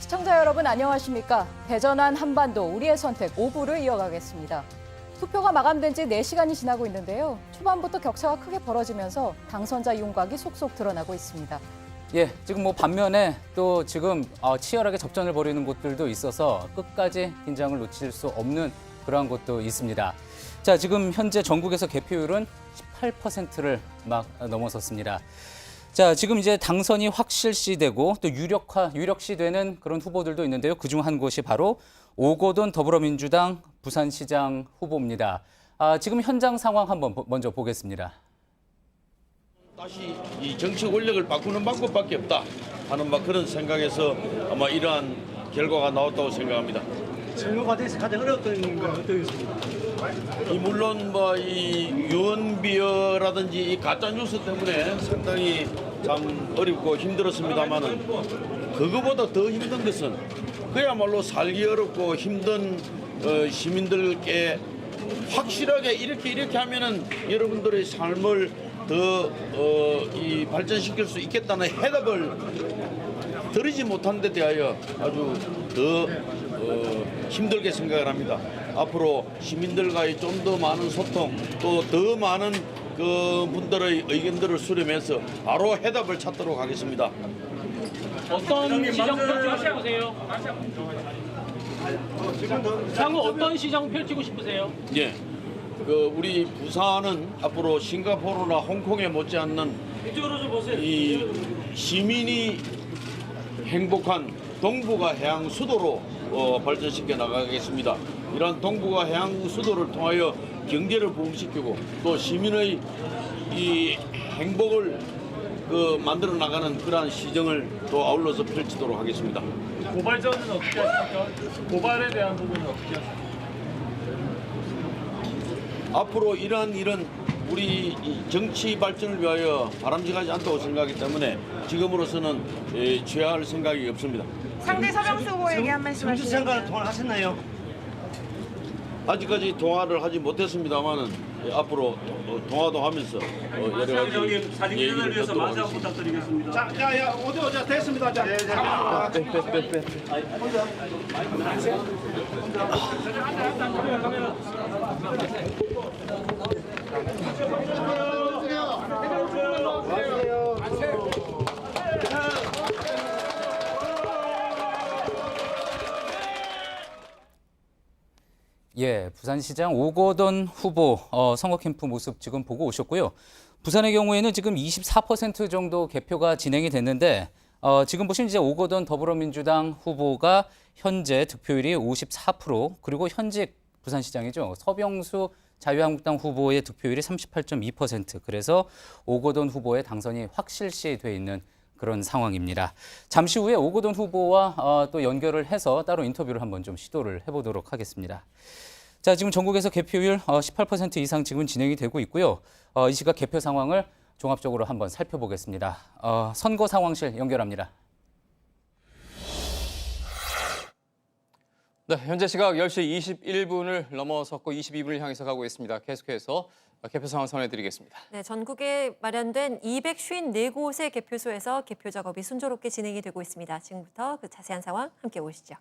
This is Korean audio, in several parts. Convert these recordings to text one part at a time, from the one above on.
시청자 여러분 안녕하십니까? 대전한 한반도 우리의 선택 5부를 이어가겠습니다. 투표가 마감된 지 4시간이 지나고 있는데요. 초반부터 격차가 크게 벌어지면서 당선자 윤곽이 속속 드러나고 있습니다. 예, 지금 반면에 또 지금 치열하게 접전을 벌이는 곳들도 있어서 끝까지 긴장을 놓칠 수 없는 그러한 곳도 있습니다. 자, 지금 현재 전국에서 개표율은 18%를 막 넘어섰습니다. 자, 지금 이제 당선이 확실시되고 또 유력시되는 그런 후보들도 있는데요. 그중 한 곳이 바로 오거돈 더불어민주당 부산시장 후보입니다. 지금 현장 상황 한번 먼저 보겠습니다. 다시 이 정치 권력을 바꾸는 방법밖에 없다 하는 그런 생각에서 아마 이러한 결과가 나왔다고 생각합니다. 선거 과정에서 가장 어려웠던 건 어떠셨습니까? 물론 이 유언비어라든지 이 가짜 뉴스 때문에 상당히 참 어렵고 힘들었습니다만은 그거보다 더 힘든 것은 그야말로 살기 어렵고 힘든 시민들께 확실하게 이렇게 하면은 여러분들의 삶을 더 발전시킬 수 있겠다는 해답을 드리지 못한 데 대하여 아주 더 힘들게 생각을 합니다. 앞으로 시민들과의 좀 더 많은 소통, 또 더 많은 그 분들의 의견들을 수렴해서 바로 해답을 찾도록 하겠습니다. 어떤 시장 펼치고 싶으세요? 향후 어떤 시장 펼치고 싶으세요? 예, 우리 부산은 앞으로 싱가포르나 홍콩에 못지않는 이 시민이 행복한 동북아 해양 수도로 발전시켜 나가겠습니다. 이러한 동북아 해양 수도를 통하여 경제를 부흥시키고 또 시민의 이 행복을 만들어 나가는 그러한 시정을 또 아울러서 펼치도록 하겠습니다. 고발전은 어떻게 하십니까? 고발에 대한 부분은 어떻게 하십니까? 앞으로 이런 우리 정치 발전을 위하여 바람직하지 않다고 생각하기 때문에 지금으로서는 취할 생각이 없습니다. 상대 서병수 후보에게 한 말씀 하시죠. 정치장관 통화를 하셨나요? 아직까지 통화를 하지 못했습니다만은 앞으로 통화도 하면서 여러 가지 사진 얘기를 위해서 듣도록 마저 하겠습니다. 부탁드리겠습니다. 자, 어디 됐습니다. 자, 예, 부산시장 오거돈 후보 선거 캠프 모습 지금 보고 오셨고요. 부산의 경우에는 지금 24% 정도 개표가 진행이 됐는데 지금 보시면 이제 오거돈 더불어민주당 후보가 현재 득표율이 54%, 그리고 현직 부산시장이죠. 서병수 자유한국당 후보의 득표율이 38.2%. 그래서 오거돈 후보의 당선이 확실시돼 있는 그런 상황입니다. 잠시 후에 오거돈 후보와 또 연결을 해서 따로 인터뷰를 한번 좀 시도를 해보도록 하겠습니다. 자, 지금 전국에서 개표율 18% 이상 지금 진행이 되고 있고요. 이 시각 개표 상황을 종합적으로 한번 살펴보겠습니다. 선거 상황실 연결합니다. 네, 현재 시각 10시 21분을 넘어섰고 22분을 향해서 가고 있습니다. 계속해서 개표 상황 전해드리겠습니다. 네, 전국에 마련된 254곳의 개표소에서 개표 작업이 순조롭게 진행이 되고 있습니다. 지금부터 그 자세한 상황 함께 보시죠.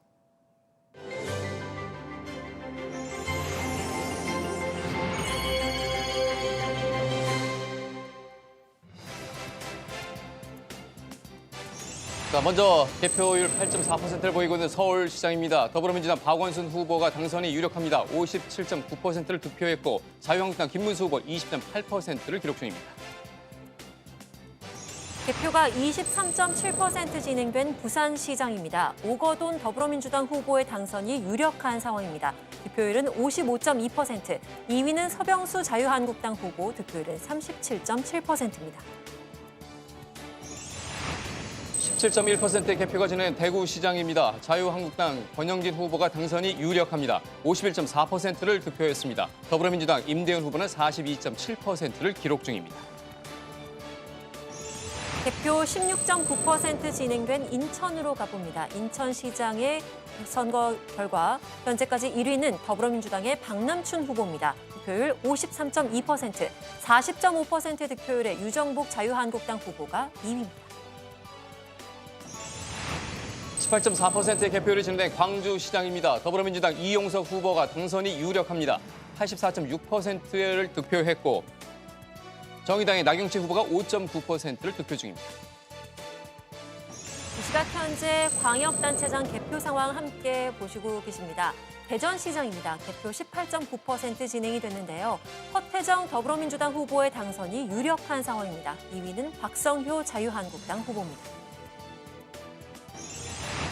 자, 먼저 개표율 8.4%를 보이고 있는 서울시장입니다. 더불어민주당 박원순 후보가 당선이 유력합니다. 57.9%를 득표했고 자유한국당 김문수 후보 20.8%를 기록 중입니다. 개표가 23.7% 진행된 부산시장입니다. 오거돈 더불어민주당 후보의 당선이 유력한 상황입니다. 득표율은 55.2%, 2위는 서병수 자유한국당 후보, 득표율은 37.7%입니다. 17.1%의 개표가 진행 대구시장입니다. 자유한국당 권영진 후보가 당선이 유력합니다. 51.4%를 득표했습니다. 더불어민주당 임대현 후보는 42.7%를 기록 중입니다. 개표 16.9% 진행된 인천으로 가봅니다. 인천시장의 선거 결과 현재까지 1위는 더불어민주당의 박남춘 후보입니다. 득표율 53.2%, 40.5% 득표율의 유정복 자유한국당 후보가 2위입니다. 18.4%의 개표율이 진행된 광주시장입니다. 더불어민주당 이용석 후보가 당선이 유력합니다. 84.6%를 득표했고 정의당의 나경채 후보가 5.9%를 득표 중입니다. 이 시각 현재 광역단체장 개표 상황 함께 보시고 계십니다. 대전시장입니다. 개표 18.9% 진행이 됐는데요. 허태정 더불어민주당 후보의 당선이 유력한 상황입니다. 2위는 박성효 자유한국당 후보입니다.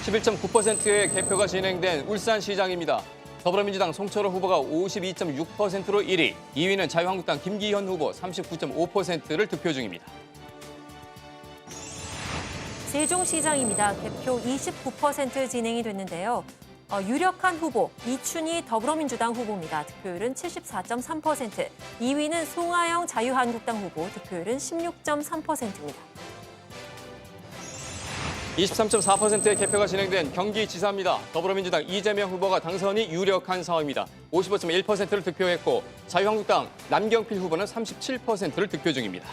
11.9%의 개표가 진행된 울산시장입니다. 더불어민주당 송철호 후보가 52.6%로 1위, 2위는 자유한국당 김기현 후보 39.5%를 득표 중입니다. 세종시장입니다. 개표 29% 진행이 됐는데요. 유력한 후보 이춘희 더불어민주당 후보입니다. 득표율은 74.3%, 2위는 송하영 자유한국당 후보, 득표율은 16.3%입니다. 23.4%의 개표가 진행된 경기지사입니다. 더불어민주당 이재명 후보가 당선이 유력한 상황입니다. 55.1%를 득표했고 자유한국당 남경필 후보는 37%를 득표 중입니다.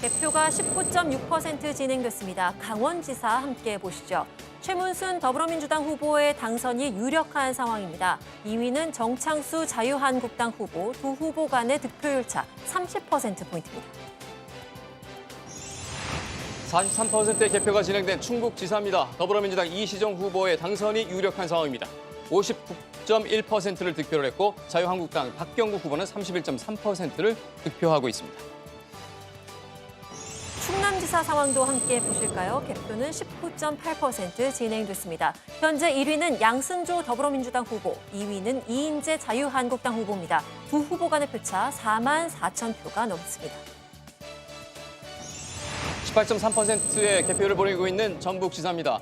개표가 19.6% 진행됐습니다. 강원지사 함께 보시죠. 최문순 더불어민주당 후보의 당선이 유력한 상황입니다. 2위는 정창수 자유한국당 후보, 두 후보 간의 득표율 차 30%포인트입니다. 43%의 개표가 진행된 충북지사입니다. 더불어민주당 이시정 후보의 당선이 유력한 상황입니다. 59.1%를 득표를 했고 자유한국당 박경국 후보는 31.3%를 득표하고 있습니다. 충남지사 상황도 함께 보실까요? 개표는 19.8% 진행됐습니다. 현재 1위는 양승조 더불어민주당 후보, 2위는 이인재 자유한국당 후보입니다. 두 후보 간의 표차 4만 4천 표가 넘습니다. 18.3%의 개표율을 보이고 있는 전북지사입니다.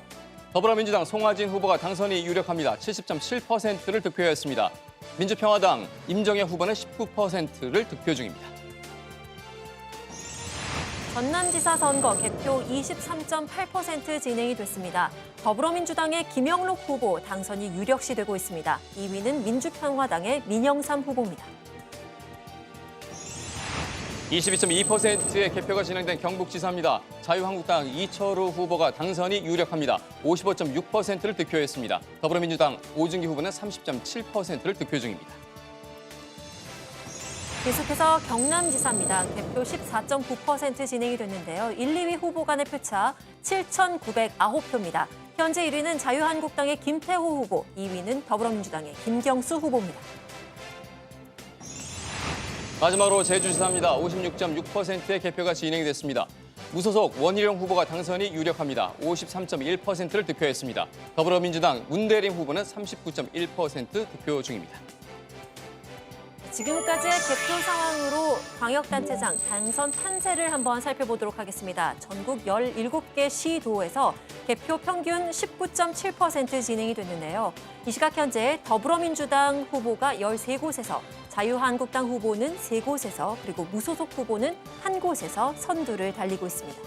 더불어민주당 송하진 후보가 당선이 유력합니다. 70.7%를 득표했습니다. 민주평화당 임정혜 후보는 19%를 득표 중입니다. 전남지사 선거 개표 23.8% 진행이 됐습니다. 더불어민주당의 김영록 후보 당선이 유력시 되고 있습니다. 2위는 민주평화당의 민영삼 후보입니다. 22.2%의 개표가 진행된 경북지사입니다. 자유한국당 이철우 후보가 당선이 유력합니다. 55.6%를 득표했습니다. 더불어민주당 오준기 후보는 30.7%를 득표 중입니다. 계속해서 경남지사입니다. 개표 14.9% 진행이 됐는데요. 1, 2위 후보 간의 표차 7,909표입니다. 현재 1위는 자유한국당의 김태호 후보, 2위는 더불어민주당의 김경수 후보입니다. 마지막으로 제주지사입니다. 56.6%의 개표가 진행이 됐습니다. 무소속 원희룡 후보가 당선이 유력합니다. 53.1%를 득표했습니다. 더불어민주당 문대림 후보는 39.1% 득표 중입니다. 지금까지의 개표 상황으로 광역단체장 당선 판세를 한번 살펴보도록 하겠습니다. 전국 17개 시도에서 개표 평균 19.7% 진행이 됐는데요. 이 시각 현재 더불어민주당 후보가 13곳에서, 자유한국당 후보는 3곳에서, 그리고 무소속 후보는 1곳에서 선두를 달리고 있습니다.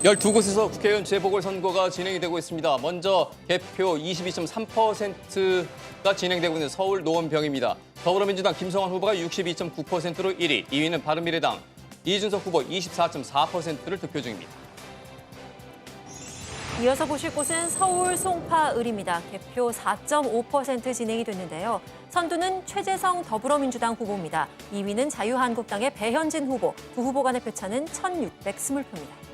열두 곳에서 국회의원 재보궐선거가 진행이 되고 있습니다. 먼저 개표 22.3%가 진행되고 있는 서울 노원병입니다. 더불어민주당 김성환 후보가 62.9%로 1위, 2위는 바른미래당 이준석 후보 24.4%를 득표 중입니다. 이어서 보실 곳은 서울 송파을입니다. 개표 4.5% 진행이 됐는데요. 선두는 최재성 더불어민주당 후보입니다. 2위는 자유한국당의 배현진 후보, 두 후보 간의 표차는 1,620표입니다.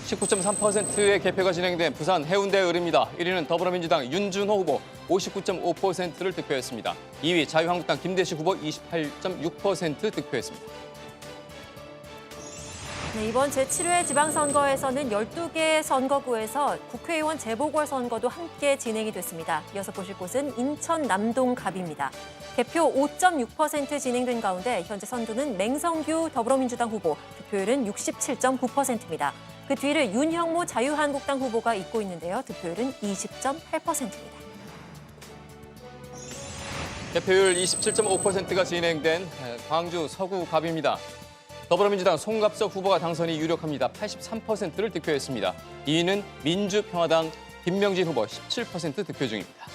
19.3%의 개표가 진행된 부산 해운대을입니다. 1위는 더불어민주당 윤준호 후보 59.5%를 득표했습니다. 2위 자유한국당 김대식 후보 28.6% 득표했습니다. 네, 이번 제7회 지방선거에서는 12개 선거구에서 국회의원 재보궐선거도 함께 진행이 됐습니다. 이어서 보실 곳은 인천 남동갑입니다. 개표 5.6% 진행된 가운데 현재 선두는 맹성규 더불어민주당 후보, 득표율은 67.9%입니다. 그 뒤를 윤형무 자유한국당 후보가 잇고 있는데요. 득표율은 20.8%입니다. 개표율 27.5%가 진행된 광주 서구갑입니다. 더불어민주당 송갑석 후보가 당선이 유력합니다. 83%를 득표했습니다. 2위는 민주평화당 김명진 후보 17% 득표 중입니다.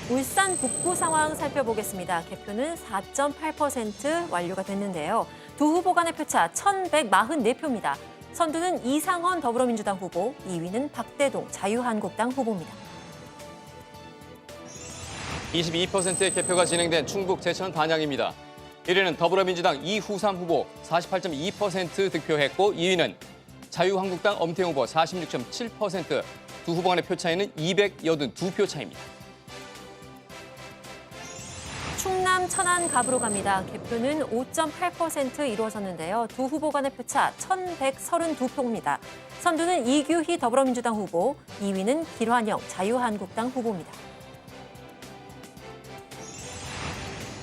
울산 북구 상황 살펴보겠습니다. 개표는 4.8% 완료가 됐는데요. 두 후보 간의 표차 1,144표입니다. 선두는 이상헌 더불어민주당 후보, 2위는 박대동 자유한국당 후보입니다. 22%의 개표가 진행된 충북 제천 단양입니다. 1위는 더불어민주당 이후삼 후보 48.2% 득표했고 2위는 자유한국당 엄태웅 후보 46.7%, 두 후보 간의 표 차이는 282표 차이입니다. 충남 천안 갑으로 갑니다. 개표는 5.8% 이루어졌는데요. 두 후보 간의 표차 1,132표입니다. 선두는 이규희 더불어민주당 후보, 2위는 길환영 자유한국당 후보입니다.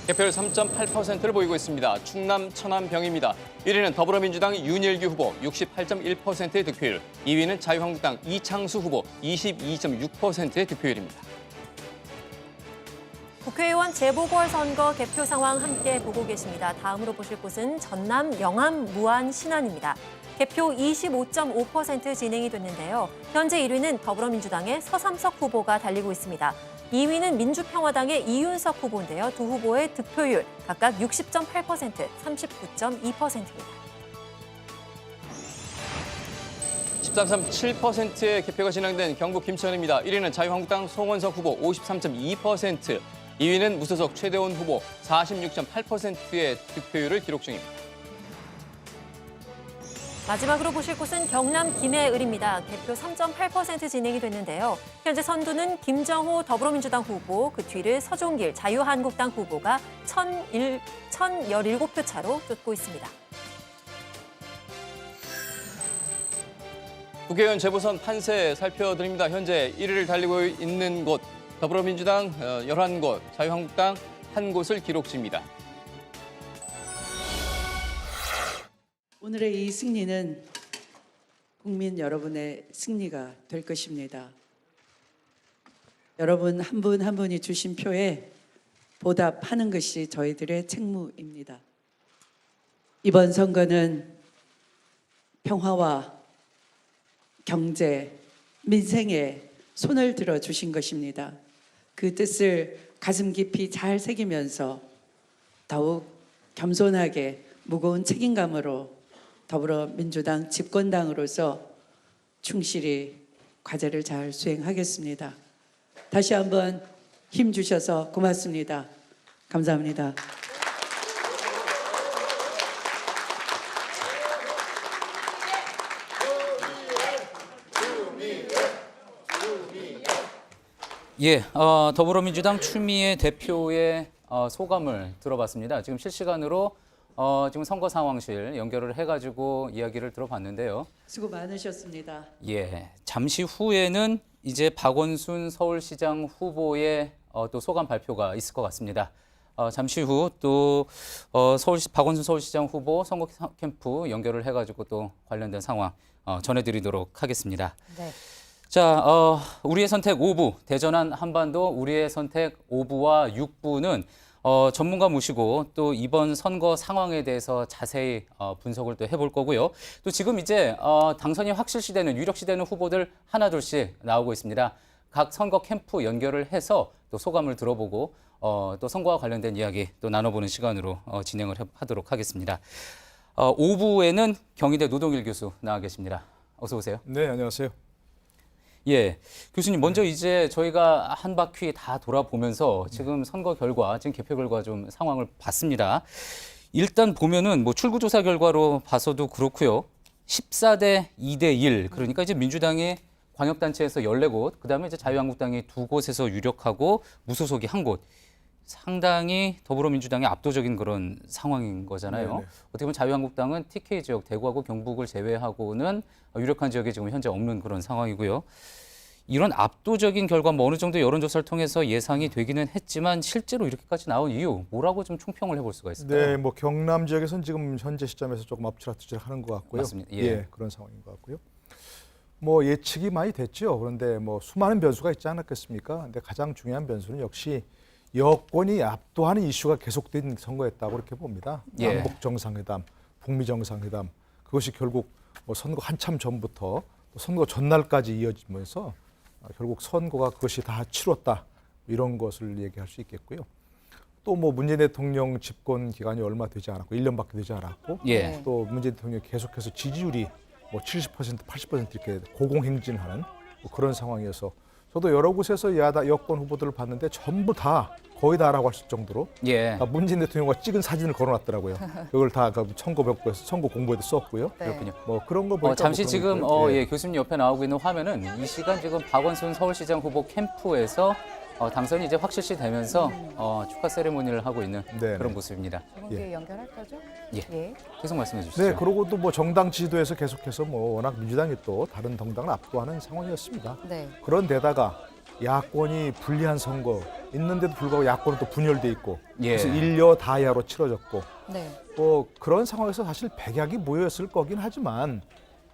개표율 3.8%를 보이고 있습니다. 충남 천안병입니다. 1위는 더불어민주당 윤일규 후보 68.1%의 득표율, 2위는 자유한국당 이창수 후보 22.6%의 득표율입니다. 국회의원 재보궐선거 개표 상황 함께 보고 계십니다. 다음으로 보실 곳은 전남 영암 무안 신안입니다. 개표 25.5% 진행이 됐는데요. 현재 1위는 더불어민주당의 서삼석 후보가 달리고 있습니다. 2위는 민주평화당의 이윤석 후보인데요. 두 후보의 득표율 각각 60.8%, 39.2%입니다. 13.7%의 개표가 진행된 경북 김천입니다. 1위는 자유한국당 송원석 후보 53.2%, 2위는 무소속 최대원 후보 46.8%의 득표율을 기록 중입니다. 마지막으로 보실 곳은 경남 김해을입니다. 개표 3.8% 진행이 됐는데요. 현재 선두는 김정호 더불어민주당 후보, 그 뒤를 서종길 자유한국당 후보가 1,017표 차로 쫓고 있습니다. 국회의원 재보선 판세 살펴드립니다. 현재 1위를 달리고 있는 곳, 더불어민주당 11곳, 자유한국당 1곳을 기록 중입니다. 오늘의 이 승리는 국민 여러분의 승리가 될 것입니다. 여러분 한 분 한 분이 주신 표에 보답하는 것이 저희들의 책무입니다. 이번 선거는 평화와 경제, 민생에 손을 들어 주신 것입니다. 그 뜻을 가슴 깊이 잘 새기면서 더욱 겸손하게 무거운 책임감으로 더불어민주당 집권당으로서 충실히 과제를 잘 수행하겠습니다. 다시 한번 힘 주셔서 고맙습니다. 감사합니다. 예, 더불어민주당 추미애 대표의 소감을 들어봤습니다. 지금 실시간으로 지금 선거 상황실 연결을 해가지고 이야기를 들어봤는데요. 수고 많으셨습니다. 예, 잠시 후에는 이제 박원순 서울시장 후보의 또 소감 발표가 있을 것 같습니다. 잠시 후 또 박원순 서울시장 후보 선거 캠프 연결을 해가지고 또 관련된 상황 전해드리도록 하겠습니다. 네. 자, 우리의 선택 5부, 대전한 한반도 우리의 선택 5부와 6부는 전문가 모시고 또 이번 선거 상황에 대해서 자세히 분석을 또 해볼 거고요. 또 지금 이제 당선이 확실시되는, 유력시되는 후보들 하나둘씩 나오고 있습니다. 각 선거 캠프 연결을 해서 또 소감을 들어보고 또 선거와 관련된 이야기 또 나눠보는 시간으로 진행을 하도록 하겠습니다. 5부에는 경희대 노동일 교수 나와 계십니다. 어서 오세요. 네, 안녕하세요. 예, 교수님 먼저 이제 저희가 한 바퀴 다 돌아보면서 지금 선거 결과, 지금 개표 결과 좀 상황을 봤습니다. 일단 보면은 뭐 출구조사 결과로 봐서도 그렇고요. 14대 2대 1, 그러니까 이제 민주당이 광역단체에서 14곳, 그다음에 이제 자유한국당이 2곳에서 유력하고 무소속이 1곳. 상당히 더불어민주당이 압도적인 그런 상황인 거잖아요. 네네. 어떻게 보면 자유한국당은 TK 지역, 대구하고 경북을 제외하고는 유력한 지역에 지금 현재 없는 그런 상황이고요. 이런 압도적인 결과 뭐 어느 정도 여론조사를 통해서 예상이 되기는 했지만 실제로 이렇게까지 나온 이유 뭐라고 좀 총평을 해볼 수가 있을까요? 네, 뭐 경남 지역에서는 지금 현재 시점에서 조금 엎치락뒤치락하는 것 같고요. 맞습니다. 예, 그런 상황인 것 같고요. 뭐 예측이 많이 됐죠. 그런데 뭐 수많은 변수가 있지 않았겠습니까? 근데 가장 중요한 변수는 역시 여권이 압도하는 이슈가 계속된 선거였다고 그렇게 봅니다. 예. 남북 정상회담, 북미 정상회담 그것이 결국 뭐 선거 한참 전부터 또 선거 전날까지 이어지면서 결국 선거가 그것이 다 치렀다 이런 것을 얘기할 수 있겠고요. 또 뭐 문재인 대통령 집권 기간이 얼마 되지 않았고 1년밖에 되지 않았고 예. 또 문재인 대통령이 계속해서 지지율이 뭐 70%, 80% 이렇게 고공행진하는 뭐 그런 상황이어서 저도 여러 곳에서 여권 후보들을 봤는데 전부 다 거의 다라고 할 수 있을 정도로 예. 다 문재인 대통령과 찍은 사진을 걸어놨더라고요. 그걸 다 선거 공보에도 썼고요. 네. 그렇군요. 뭐 그런 거 보니까 잠시 뭐 그런 지금 거 있고요. 예, 교수님 옆에 나오고 있는 화면은 이 시간 지금 박원순 서울시장 후보 캠프에서 당선이 이제 확실시 되면서 축하 세레모니를 하고 있는 네, 그런 네. 모습입니다. 저분께 연결할 거죠? 예. 계속 말씀해 주시죠. 네, 그러고 또 뭐 정당 지지도에서 계속해서 뭐 워낙 민주당이 또 다른 정당을 압도하는 상황이었습니다. 네. 그런데다가 야권이 불리한 선거 있는데도 불구하고 야권은 또 분열돼 있고 예. 그래서 일여 다야로 치러졌고 네. 뭐 그런 상황에서 사실 백약이 모였을 거긴 하지만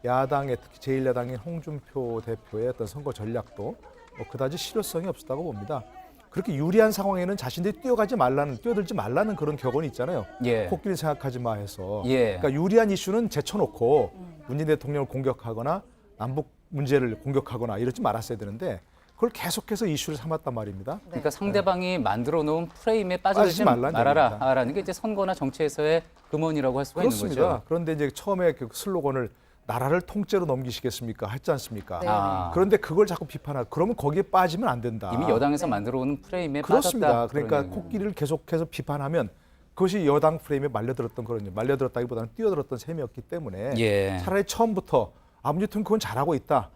야당의 특히 제1야당인 홍준표 대표의 어떤 선거 전략도 뭐 그다지 실효성이 없었다고 봅니다. 그렇게 유리한 상황에는 자신들이 뛰어들지 말라는 그런 격언이 있잖아요. 예. 코끼리 생각하지 마 해서. 예. 그러니까 유리한 이슈는 제쳐놓고 문재인 대통령을 공격하거나 남북 문제를 공격하거나 이러지 말았어야 되는데 그걸 계속해서 이슈를 삼았단 말입니다. 그러니까 상대방이 만들어 놓은 프레임에 빠지지 빠지지 말라는 말아라라는 게 이제 선거나 정치에서의 금원이라고 할 수가 있는 그렇습니다. 거죠. 그런데 이제 처음에 그 슬로건을 나라를 통째로 넘기시겠습니까? 했지 않습니까? 네. 그런데 그걸 자꾸 비판하고 그러면 거기에 빠지면 안 된다. 이미 여당에서 만들어 오는 프레임에 그렇습니다. 빠졌다. 그러니까 그런 코끼리를 계속해서 비판하면 그것이 여당 프레임에 말려들었다기보다는 뛰어들었던 셈이었기 때문에 예. 차라리 처음부터 문재인 그건 잘하고 있다.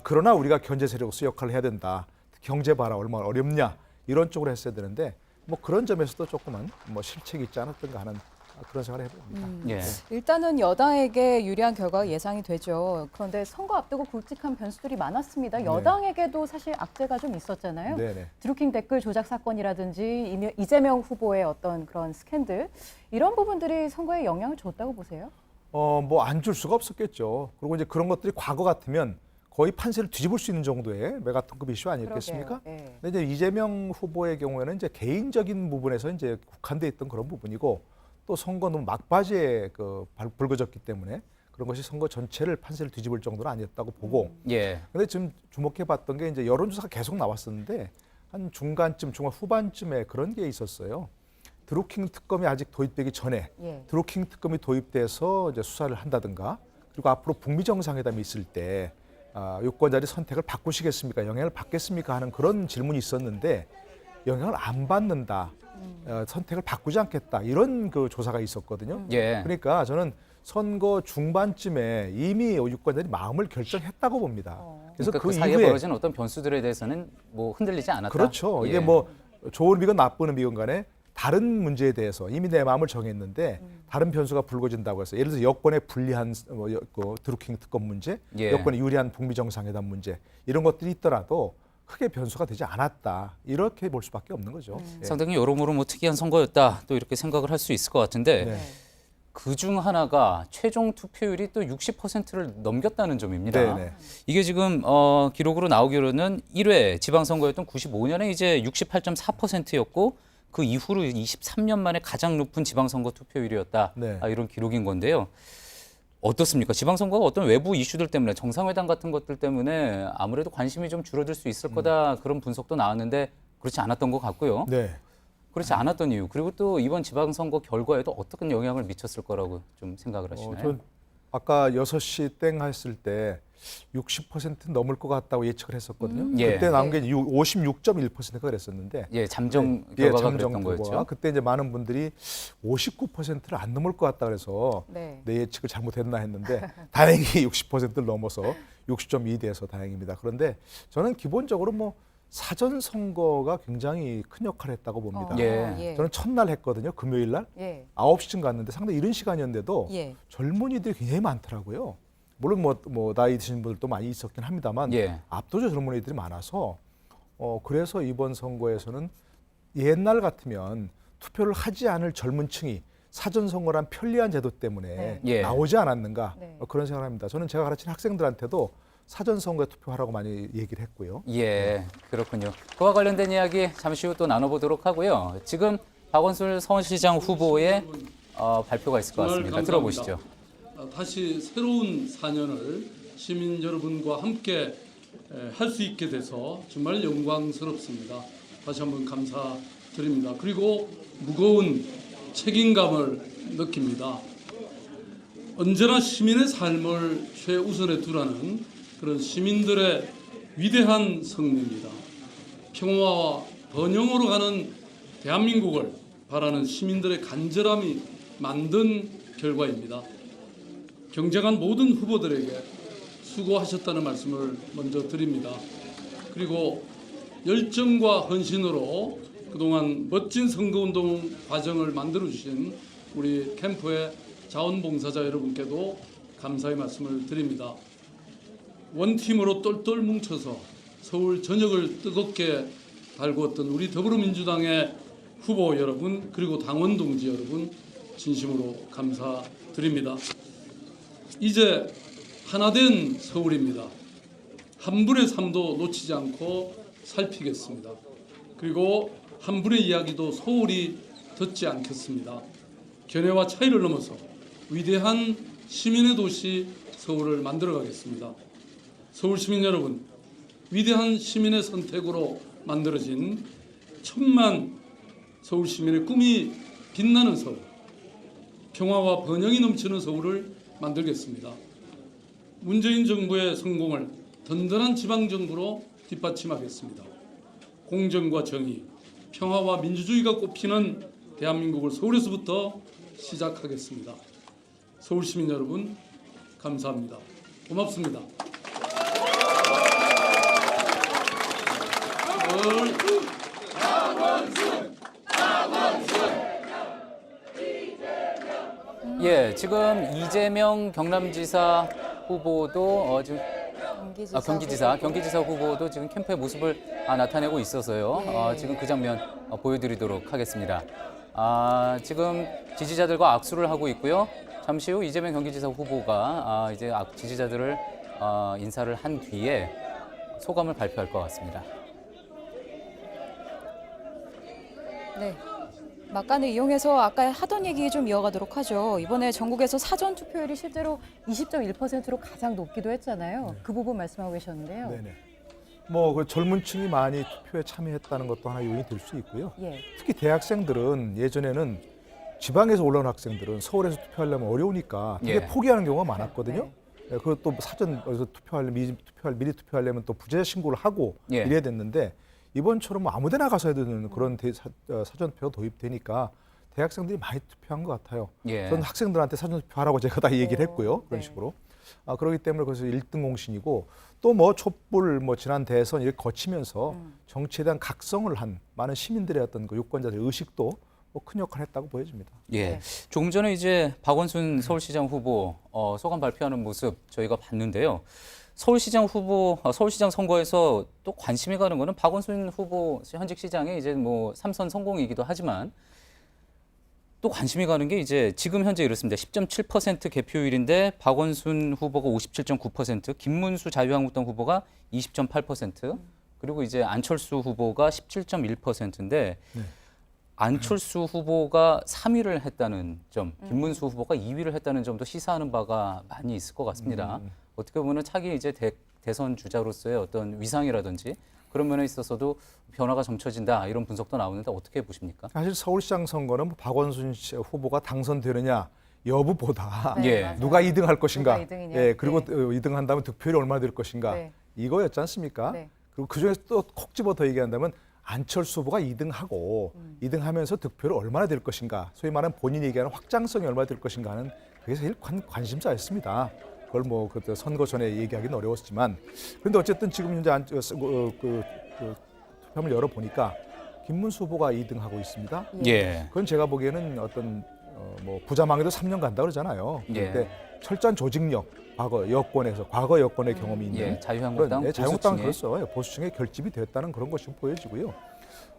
그러나 우리가 견제 세력으로서 역할을 해야 된다. 경제 봐라 얼마나 어렵냐 이런 쪽으로 했어야 되는데 뭐 그런 점에서도 조금은 뭐 실책이 있지 않았던가 하는 그런 생각을 해봅니다. 예. 일단은 여당에게 유리한 결과가 예상이 되죠. 그런데 선거 앞두고 굵직한 변수들이 많았습니다. 여당에게도 사실 악재가 좀 있었잖아요. 네네. 드루킹 댓글 조작 사건이라든지 이재명 후보의 어떤 그런 스캔들 이런 부분들이 선거에 영향을 줬다고 보세요? 뭐 안 줄 수가 없었겠죠. 그리고 이제 그런 것들이 과거 같으면 거의 판세를 뒤집을 수 있는 정도의 메가톤급 이슈 아니었겠습니까? 그러게요. 예. 근데 이제 이재명 후보의 경우에는 이제 개인적인 부분에서 이제 국한돼 있던 그런 부분이고 또 선거 너무 막바지에 불거졌기 때문에 그런 것이 선거 전체를 판세를 뒤집을 정도는 아니었다고 보고. 예. 근데 지금 주목해봤던 게 이제 여론조사가 계속 나왔었는데 한 중간 후반쯤에 그런 게 있었어요. 드루킹 특검이 아직 도입되기 전에 예. 드루킹 특검이 도입돼서 이제 수사를 한다든가 그리고 앞으로 북미 정상회담이 있을 때 유권자들이 선택을 바꾸시겠습니까? 영향을 받겠습니까? 하는 그런 질문이 있었는데 영향을 안 받는다. 선택을 바꾸지 않겠다. 이런 그 조사가 있었거든요. 예. 그러니까 저는 선거 중반쯤에 이미 유권자들이 마음을 결정했다고 봅니다. 그래서 그 사이에 벌어진 어떤 변수들에 대해서는 뭐 흔들리지 않았다. 그렇죠. 예. 이게 뭐 좋은 의미건 나쁜 의미건 간에 다른 문제에 대해서 이미 내 마음을 정했는데 다른 변수가 불거진다고 해서 예를 들어서 여권에 불리한 드루킹 특검 문제, 예. 여권에 유리한 북미 정상회담 문제 이런 것들이 있더라도 크게 변수가 되지 않았다. 이렇게 볼 수밖에 없는 거죠. 예. 상당히 여러모로 뭐 특이한 선거였다. 또 이렇게 생각을 할 수 있을 것 같은데 네. 그중 하나가 최종 투표율이 또 60%를 넘겼다는 점입니다. 네, 네. 이게 지금 기록으로 나오기로는 1회 지방선거였던 95년에 이제 68.4%였고 그 이후로 23년 만에 가장 높은 지방선거 투표율이었다. 네. 이런 기록인 건데요. 어떻습니까? 지방선거가 어떤 외부 이슈들 때문에 정상회담 같은 것들 때문에 아무래도 관심이 좀 줄어들 수 있을 거다. 그런 분석도 나왔는데 그렇지 않았던 것 같고요. 네. 그렇지 않았던 이유. 그리고 또 이번 지방선거 결과에도 어떤 영향을 미쳤을 거라고 좀 생각을 하시나요? 전 아까 6시 땡 했을 때 60% 넘을 것 같다고 예측을 했었거든요. 예. 그때 나온 게 56.1%가 그랬었는데 예, 잠정 결과가 잠정 그랬던 결과가. 거였죠. 그때 이제 많은 분들이 59%를 안 넘을 것 같다 그래서 네. 내 예측을 잘못했나 했는데 다행히 60%를 넘어서 60.2 돼서 다행입니다. 그런데 저는 기본적으로 뭐 사전 선거가 굉장히 큰 역할을 했다고 봅니다. 예. 저는 첫날 했거든요. 금요일 날. 예. 9시쯤 갔는데 상당히 이른 시간이었는데도 예. 젊은이들이 굉장히 많더라고요. 물론 뭐 나이 드신 분들도 많이 있었긴 합니다만 예. 압도적 젊은이들이 많아서 그래서 이번 선거에서는 옛날 같으면 투표를 하지 않을 젊은 층이 사전 선거란 편리한 제도 때문에 예. 나오지 않았는가 네. 그런 생각을 합니다. 저는 제가 가르치는 학생들한테도 사전 선거에 투표하라고 많이 얘기를 했고요. 예, 그렇군요. 그와 관련된 이야기 잠시 후 또 나눠보도록 하고요. 지금 박원순 서울시장 후보의 발표가 있을 것 같습니다. 들어보시죠. 다시 새로운 4년을 시민 여러분과 함께 할 수 있게 돼서 정말 영광스럽습니다. 다시 한번 감사드립니다. 그리고 무거운 책임감을 느낍니다. 언제나 시민의 삶을 최우선에 두라는 그런 시민들의 위대한 성명입니다. 평화와 번영으로 가는 대한민국을 바라는 시민들의 간절함이 만든 결과입니다. 경쟁한 모든 후보들에게 수고하셨다는 말씀을 먼저 드립니다. 그리고 열정과 헌신으로 그동안 멋진 선거운동 과정을 만들어주신 우리 캠프의 자원봉사자 여러분께도 감사의 말씀을 드립니다. 원팀으로 똘똘 뭉쳐서 서울 전역을 뜨겁게 달구었던 우리 더불어민주당의 후보 여러분 그리고 당원 동지 여러분 진심으로 감사드립니다. 이제 하나된 서울입니다. 한 분의 삶도 놓치지 않고 살피겠습니다. 그리고 한 분의 이야기도 소홀히 듣지 않겠습니다. 견해와 차이를 넘어서 위대한 시민의 도시 서울을 만들어가겠습니다. 서울 시민 여러분, 위대한 시민의 선택으로 만들어진 1000만 서울 시민의 꿈이 빛나는 서울, 평화와 번영이 넘치는 서울을 만들겠습니다. 문재인 정부의 성공을 든든한 지방정부로 뒷받침하겠습니다. 공정과 정의, 평화와 민주주의가 꽃피는 대한민국을 서울에서부터 시작하겠습니다. 서울 시민 여러분, 감사합니다. 고맙습니다. 예, 지금 이재명 경남지사 후보도 지금 경기지사 후보도 지금 캠프의 모습을 나타내고 있어서요. 지금 그 장면 보여드리도록 하겠습니다. 지금 지지자들과 악수를 하고 있고요. 잠시 후 이재명 경기지사 후보가 이제 지지자들을 인사를 한 뒤에 소감을 발표할 것 같습니다. 네. 막간을 이용해서 아까 하던 얘기 좀 이어가도록 하죠. 이번에 전국에서 사전 투표율이 실제로 20.1%로 가장 높기도 했잖아요. 네. 그 부분 말씀하고 계셨는데요. 네네. 뭐 그 젊은 층이 많이 투표에 참여했다는 것도 하나 요인이 될 수 있고요. 예. 특히 대학생들은 예전에는 지방에서 올라온 학생들은 서울에서 투표하려면 어려우니까 되게 예. 포기하는 경우가 많았거든요. 예, 그것도 사전에서 미리 투표하려면 또 부재 신고를 하고 예. 이래야 됐는데 이번처럼 아무데나 가서 해야 되는 그런 사전투표가 도입되니까 대학생들이 많이 투표한 것 같아요. 예. 저는 학생들한테 사전투표하라고 제가 다 얘기를 했고요. 그런 네. 식으로. 그렇기 때문에 그래서 1등 공신이고 또 뭐 촛불 지난 대선 이렇게 거치면서 정치에 대한 각성을 한 많은 시민들의 어떤 그 유권자들의 의식도 큰 역할을 했다고 보여집니다. 예, 조금 전에 이제 박원순 서울시장 후보 소감 발표하는 모습 저희가 봤는데요. 서울시장 후보, 서울시장 선거에서 또 관심이 가는 거는 박원순 후보 현직 시장의 이제 뭐 3선 성공이기도 하지만 또 관심이 가는 게 이제 지금 현재 이렇습니다. 10.7% 개표율인데 박원순 후보가 57.9%, 김문수 자유한국당 후보가 20.8%, 그리고 이제 안철수 후보가 17.1%인데 안철수 후보가 3위를 했다는 점, 김문수 후보가 2위를 했다는 점도 시사하는 바가 많이 있을 것 같습니다. 어떻게 보면 차기 이제 대선 주자로서의 어떤 위상이라든지 그런 면에 있어서도 변화가 점쳐진다 이런 분석도 나오는데 어떻게 보십니까? 사실 서울시장 선거는 박원순 후보가 당선되느냐 여부보다 네, 누가 2등할 것인가, 누가 2등이냐. 예, 그리고 네. 2등한다면 득표율이 얼마나 될 것인가 네. 이거였지 않습니까? 네. 그리고 그중에서 또 콕 집어 더 얘기한다면 안철수 후보가 2등하고 2등하면서 득표를 얼마나 될 것인가, 소위 말하는 본인이 얘기하는 확장성이 얼마나 될 것인가 하는 그게 제일 관심사였습니다. 그걸 뭐 그때 선거 전에 얘기하기는 어려웠지만 그런데 어쨌든 지금 현재 투표함을 열어보니까 김문수 후보가 2등하고 있습니다. 예. 그건 제가 보기에는 어떤 뭐 부자망에도 3년 간다 그러잖아요. 예. 그때 철저한 조직력, 과거 여권의 경험이 있는 예, 자유한국당 자유한국당 보수층에. 그렇죠. 보수층에 결집이 됐다는 그런 것이 보여지고요.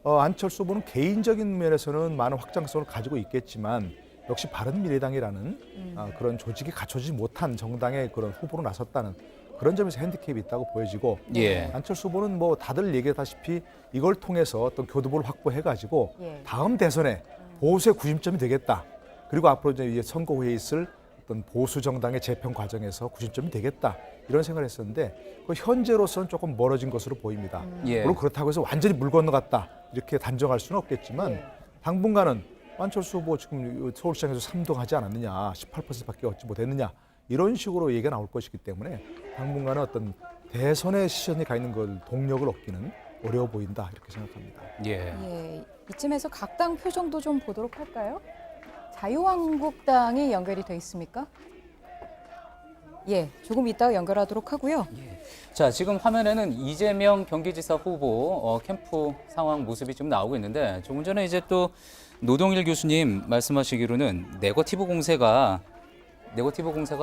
안철수 후보는 개인적인 면에서는 많은 확장성을 가지고 있겠지만 역시 바른미래당이라는 그런 조직이 갖춰지지 못한 정당의 그런 후보로 나섰다는 그런 점에서 핸디캡이 있다고 보여지고 예. 안철수 후보는 뭐 다들 얘기하다시피 이걸 통해서 어떤 교두보를 확보해가지고 예. 다음 대선에 보수의 구심점이 되겠다. 그리고 앞으로 이제 선거 후에 있을 어떤 보수 정당의 재편 과정에서 구심점이 되겠다. 이런 생각을 했었는데 그 현재로서는 조금 멀어진 것으로 보입니다. 예. 물론 그렇다고 해서 완전히 물 건너갔다. 이렇게 단정할 수는 없겠지만 예. 당분간은 안철수 후보 지금 서울시장에서 3등하지 않았느냐, 18%밖에 얻지 못했느냐 이런 식으로 얘기가 나올 것이기 때문에 당분간은 어떤 대선의 시선이 가 있는 걸 동력을 얻기는 어려워 보인다 이렇게 생각합니다. 예. 예, 이쯤에서 각 당 표정도 좀 보도록 할까요? 자유한국당이 연결이 돼 있습니까? 예, 조금 이따가 연결하도록 하고요. 자, 지금 화면에는 이재명 경기지사 후보 캠프 상황 모습이 좀 나오고 있는데 조금 전에 이제 또 노동일 교수님 말씀하시기로는 네거티브 공세가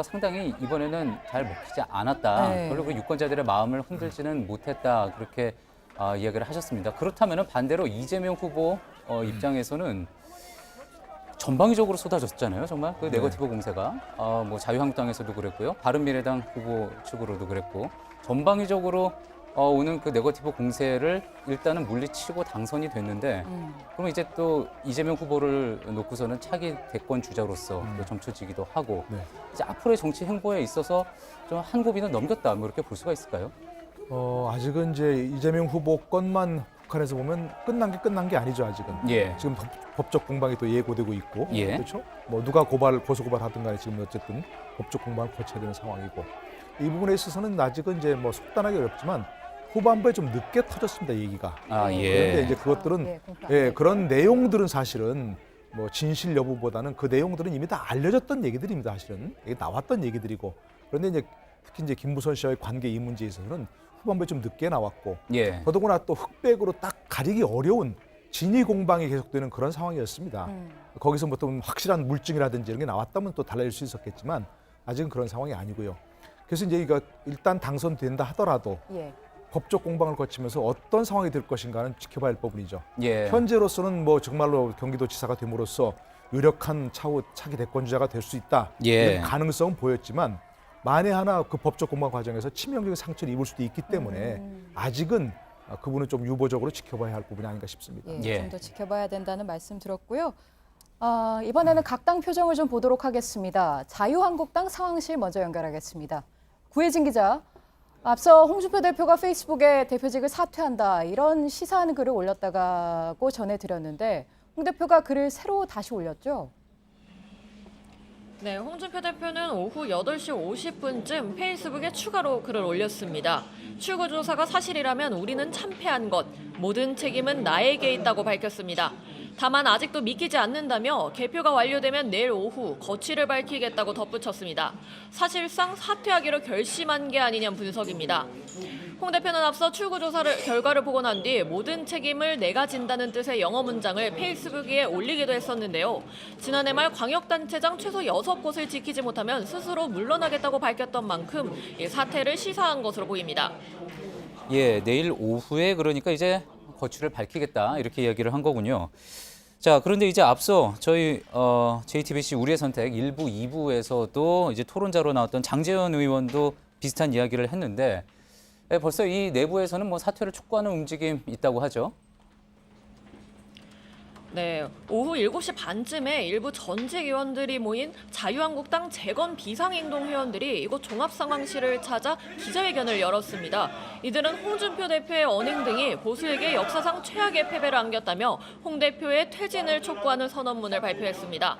상당히 이번에는 잘 먹히지 않았다. 네. 별로 그 유권자들의 마음을 흔들지는 못했다. 그렇게 이야기를 하셨습니다. 그렇다면 반대로 이재명 후보 입장에서는 전방위적으로 쏟아졌잖아요. 정말 그 네거티브 공세가 뭐 자유한국당에서도 그랬고요. 바른미래당 후보 측으로도 그랬고 전방위적으로 오는 그 네거티브 공세를 일단은 물리치고 당선이 됐는데 그럼 이제 또 이재명 후보를 놓고서는 차기 대권 주자로서 또 점쳐지기도 하고 네. 이제 앞으로의 정치 행보에 있어서 좀 한 고비는 넘겼다 뭐 이렇게 볼 수가 있을까요? 아직은 이제 이재명 후보 건만 북한에서 보면 끝난 게 아니죠 아직은. 예. 지금 법적 공방이 또 예고되고 있고, 예. 그렇죠? 뭐 누가 고소 고발하든 간에 지금 어쨌든 법적 공방을 거쳐야 되는 상황이고 이 부분에 있어서는 아직은 이제 뭐 속단하기 어렵지만 후반부에 좀 늦게 터졌습니다 얘기가. 아, 예. 그런데 이제 그것들은 네, 공표. 그런 내용들은 사실은 뭐 진실 여부보다는 그 내용들은 이미 다 알려졌던 얘기들입니다 사실은 이게 나왔던 얘기들이고 그런데 이제 특히 이제 김무선 씨와의 관계 이 문제에 있어서는 후반부에 좀 늦게 나왔고 예. 더더구나 또 흑백으로 딱 가리기 어려운 진위 공방이 계속되는 그런 상황이었습니다. 거기서 뭐 또 확실한 물증이라든지 이런 게 나왔다면 또 달라질 수 있었겠지만 아직은 그런 상황이 아니고요. 그래서 이제 이거 일단 당선된다 하더라도 예. 법적 공방을 거치면서 어떤 상황이 될 것인가는 지켜봐야 할 부분이죠. 예. 현재로서는 뭐 정말로 경기도지사가 됨으로써 유력한 차후 차기 대권주자가 될 수 있다. 예. 이런 가능성은 보였지만 만에 하나 그 법적 공방 과정에서 치명적인 상처를 입을 수도 있기 때문에 아직은 그분은 좀 유보적으로 지켜봐야 할 부분이 아닌가 싶습니다. 예, 예. 좀 더 지켜봐야 된다는 말씀 들었고요. 이번에는 각 당 표정을 좀 보도록 하겠습니다. 자유한국당 상황실 먼저 연결하겠습니다. 구혜진 기자, 앞서 홍준표 대표가 페이스북에 대표직을 사퇴한다 이런 시사하는 글을 올렸다고 전해드렸는데 홍 대표가 글을 새로 다시 올렸죠? 네, 홍준표 대표는 오후 8시 50분쯤 페이스북에 추가로 글을 올렸습니다. 출구조사가 사실이라면 우리는 참패한 것, 모든 책임은 나에게 있다고 밝혔습니다. 다만 아직도 믿기지 않는다며 개표가 완료되면 내일 오후 거취를 밝히겠다고 덧붙였습니다. 사실상 사퇴하기로 결심한 게 아니냐는 분석입니다. 홍 대표는 앞서 출구조사를 결과를 보고 난 뒤 모든 책임을 내가 진다는 뜻의 영어 문장을 페이스북에 올리기도 했었는데요. 지난해 말 광역단체장 최소 6곳을 지키지 못하면 스스로 물러나겠다고 밝혔던 만큼 이 사퇴를 시사한 것으로 보입니다. 예, 내일 오후에 그러니까 이제 거취를 밝히겠다 이렇게 이야기를 한 거군요. 자, 그런데 이제 앞서 저희 JTBC 우리의 선택 1부, 2부에서도 이제 토론자로 나왔던 장제원 의원도 비슷한 이야기를 했는데 벌써 이 내부에서는 뭐 사퇴를 촉구하는 움직임이 있다고 하죠. 네, 오후 7시 반쯤에 일부 전직 의원들이 모인 자유한국당 재건 비상행동 회원들이 이곳 종합상황실을 찾아 기자회견을 열었습니다. 이들은 홍준표 대표의 언행 등이 보수에게 역사상 최악의 패배를 안겼다며 홍 대표의 퇴진을 촉구하는 선언문을 발표했습니다.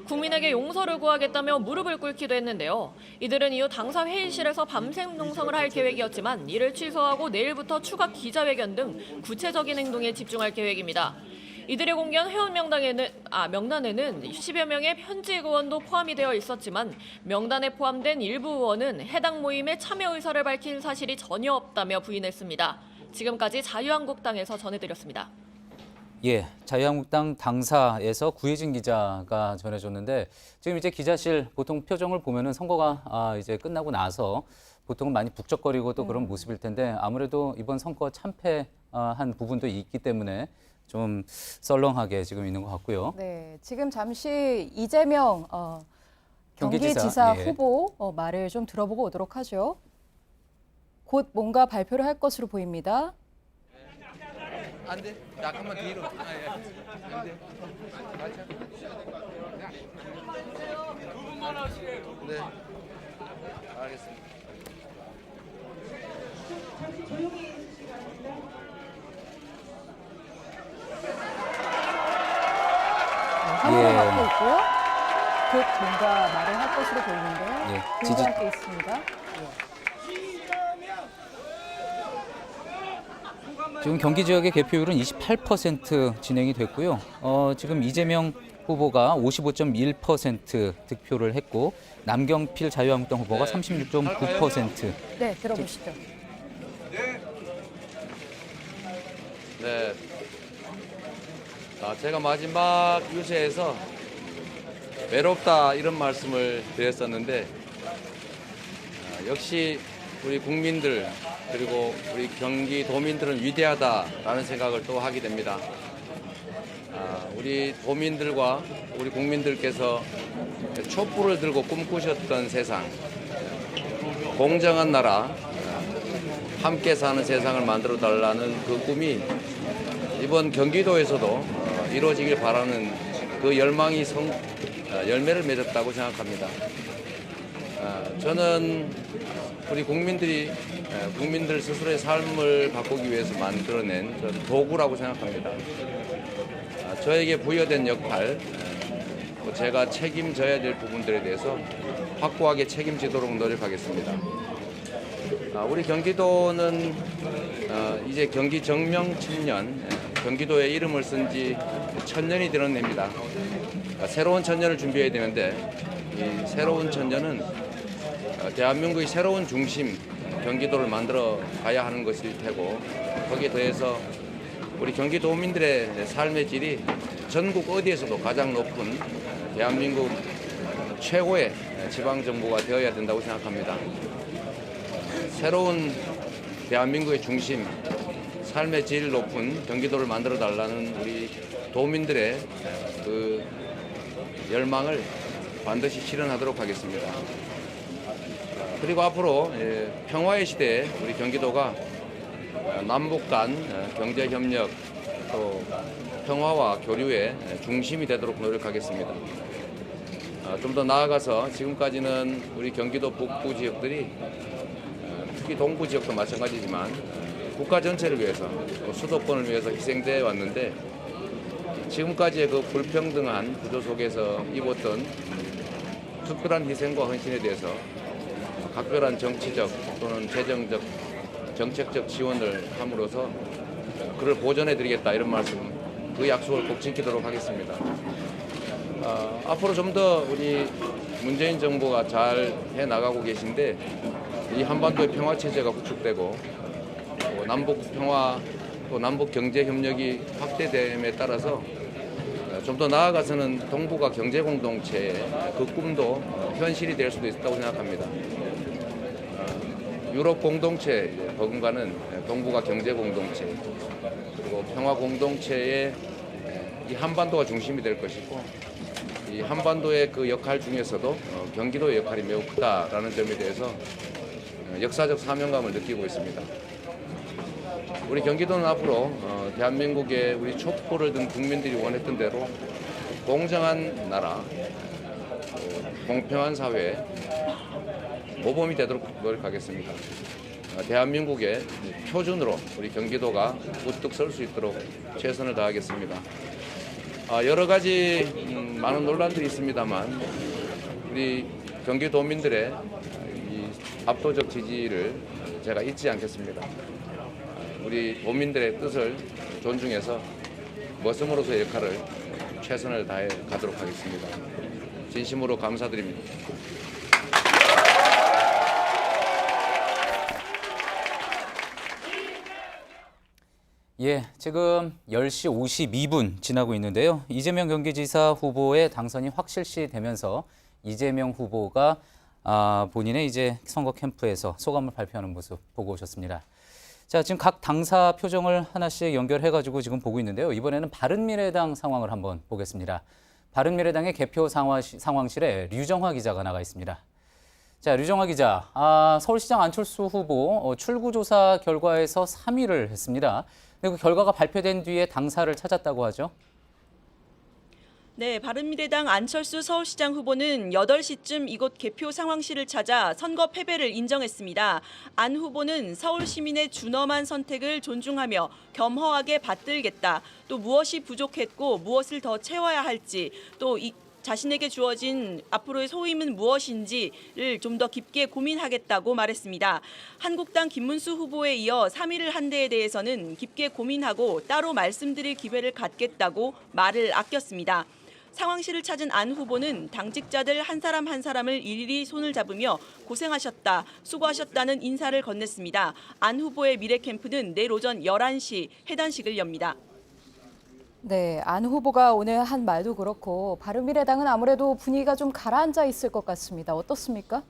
국민에게 용서를 구하겠다며 무릎을 꿇기도 했는데요. 이들은 이후 당사 회의실에서 밤샘 농성을 할 계획이었지만 이를 취소하고 내일부터 추가 기자회견 등 구체적인 행동에 집중할 계획입니다. 이들이 공개한 회원 명단에는 10여 명의 현직 의원도 포함이 되어 있었지만 명단에 포함된 일부 의원은 해당 모임에 참여 의사를 밝힌 사실이 전혀 없다며 부인했습니다. 지금까지 자유한국당에서 전해드렸습니다. 예, 자유한국당 당사에서 구혜진 기자가 전해줬는데 지금 이제 기자실 보통 표정을 보면은 선거가 이제 끝나고 나서 보통은 많이 북적거리고 또 그런 모습일 텐데 아무래도 이번 선거 참패한 부분도 있기 때문에 좀 썰렁하게 지금 있는 것 같고요. 네, 지금 잠시 이재명 경기지사, 경기지사 예. 후보 말을 좀 들어보고 오도록 하죠. 곧 뭔가 발표를 할 것으로 보입니다. 안 돼. 약간만 뒤로. 안 돼. 네. 알겠습니다. 화면을 갖고 있고요. 곧 뭔가 말을 할 것으로 보이는데요. 예, 지지 함께 있습니다. 지금 경기 지역의 개표율은 28% 진행이 됐고요. 지금 이재명 후보가 55.1% 득표를 했고 남경필 자유한국당 후보가 36.9%. 네, 들어보시죠. 네. 제가 마지막 유세에서 외롭다 이런 말씀을 드렸었는데 역시 우리 국민들 그리고 우리 경기도민들은 위대하다라는 생각을 또 하게 됩니다. 우리 도민들과 우리 국민들께서 촛불을 들고 꿈꾸셨던 세상, 공정한 나라, 함께 사는 세상을 만들어 달라는 그 꿈이 이번 경기도에서도 이루어지길 바라는 그 열망이 열매를 맺었다고 생각합니다. 저는 우리 국민들 스스로의 삶을 바꾸기 위해서 만들어낸 도구라고 생각합니다. 저에게 부여된 역할, 제가 책임져야 될 부분들에 대해서 확고하게 책임지도록 노력하겠습니다. 우리 경기도는 이제 경기 정명 1000년, 경기도의 이름을 쓴 지 1000년이 되는 해입니다. 새로운 1000년을 준비해야 되는데 이 새로운 1000년은 대한민국의 새로운 중심, 경기도를 만들어 가야 하는 것일 테고 거기에 더해서 우리 경기도민들의 삶의 질이 전국 어디에서도 가장 높은 대한민국 최고의 지방정부가 되어야 된다고 생각합니다. 새로운 대한민국의 중심, 삶의 질 높은 경기도를 만들어 달라는 우리 도민들의 그 열망을 반드시 실현하도록 하겠습니다. 그리고 앞으로 평화의 시대에 우리 경기도가 남북 간 경제 협력 또 평화와 교류의 중심이 되도록 노력하겠습니다. 좀 더 나아가서 지금까지는 우리 경기도 북부 지역들이 특히 동부 지역도 마찬가지지만 국가 전체를 위해서 또 수도권을 위해서 희생돼 왔는데 지금까지의 그 불평등한 구조 속에서 입었던 특별한 희생과 헌신에 대해서 각별한 정치적 또는 재정적 정책적 지원을 함으로써 그를 보전해 드리겠다 이런 말씀, 그 약속을 꼭 지키도록 하겠습니다. 앞으로 좀 더 우리 문재인 정부가 잘 해나가고 계신데 이 한반도의 평화 체제가 구축되고 또 남북 평화 또 남북 경제 협력이 확대됨에 따라서 좀 더 나아가서는 동북아 경제 공동체의 그 꿈도 현실이 될 수도 있다고 생각합니다. 유럽 공동체 버금가는 동북아 경제 공동체 그리고 평화 공동체의 이 한반도가 중심이 될 것이고 이 한반도의 그 역할 중에서도 경기도의 역할이 매우 크다라는 점에 대해서 역사적 사명감을 느끼고 있습니다. 우리 경기도는 앞으로 대한민국의 우리 촛불을 든 국민들이 원했던 대로 공정한 나라, 공평한 사회, 모범이 되도록 노력하겠습니다. 대한민국의 표준으로 우리 경기도가 우뚝 설 수 있도록 최선을 다하겠습니다. 여러 가지 많은 논란들이 있습니다만 우리 경기도민들의 이 압도적 지지를 제가 잊지 않겠습니다. 우리 도민들의 뜻을 존중해서 머슴으로서의 역할을 최선을 다해 가도록 하겠습니다. 진심으로 감사드립니다. 예, 지금 10시 52분 지나고 있는데요. 이재명 경기지사 후보의 당선이 확실시 되면서 이재명 후보가 본인의 이제 선거 캠프에서 소감을 발표하는 모습 보고 오셨습니다. 자, 지금 각 당사 표정을 하나씩 연결해가지고 지금 보고 있는데요. 이번에는 바른미래당 상황을 한번 보겠습니다. 바른미래당의 개표 상황실에 류정화 기자가 나가 있습니다. 자, 류정아 기자, 서울시장 안철수 후보 출구조사 결과에서 3위를 했습니다. 근데 그 결과가 발표된 뒤에 당사를 찾았다고 하죠. 네, 바른미래당 안철수 서울시장 후보는 8시쯤 이곳 개표 상황실을 찾아 선거 패배를 인정했습니다. 안 후보는 서울 시민의 준엄한 선택을 존중하며 겸허하게 받들겠다. 또 무엇이 부족했고 무엇을 더 채워야 할지, 또 자신에게 주어진 앞으로의 소임은 무엇인지를 좀 더 깊게 고민하겠다고 말했습니다. 한국당 김문수 후보에 이어 3위를 한 데에 대해서는 깊게 고민하고 따로 말씀드릴 기회를 갖겠다고 말을 아꼈습니다. 상황실을 찾은 안 후보는 당직자들 한 사람 한 사람을 일일이 손을 잡으며 고생하셨다, 수고하셨다는 인사를 건넸습니다. 안 후보의 미래 캠프는 내일 오전 11시 해단식을 엽니다. 네, 안 후보가 오늘 한 말도 그렇고 바른미래당은 아무래도 분위기가 좀 가라앉아 있을 것 같습니다. 어떻습니까?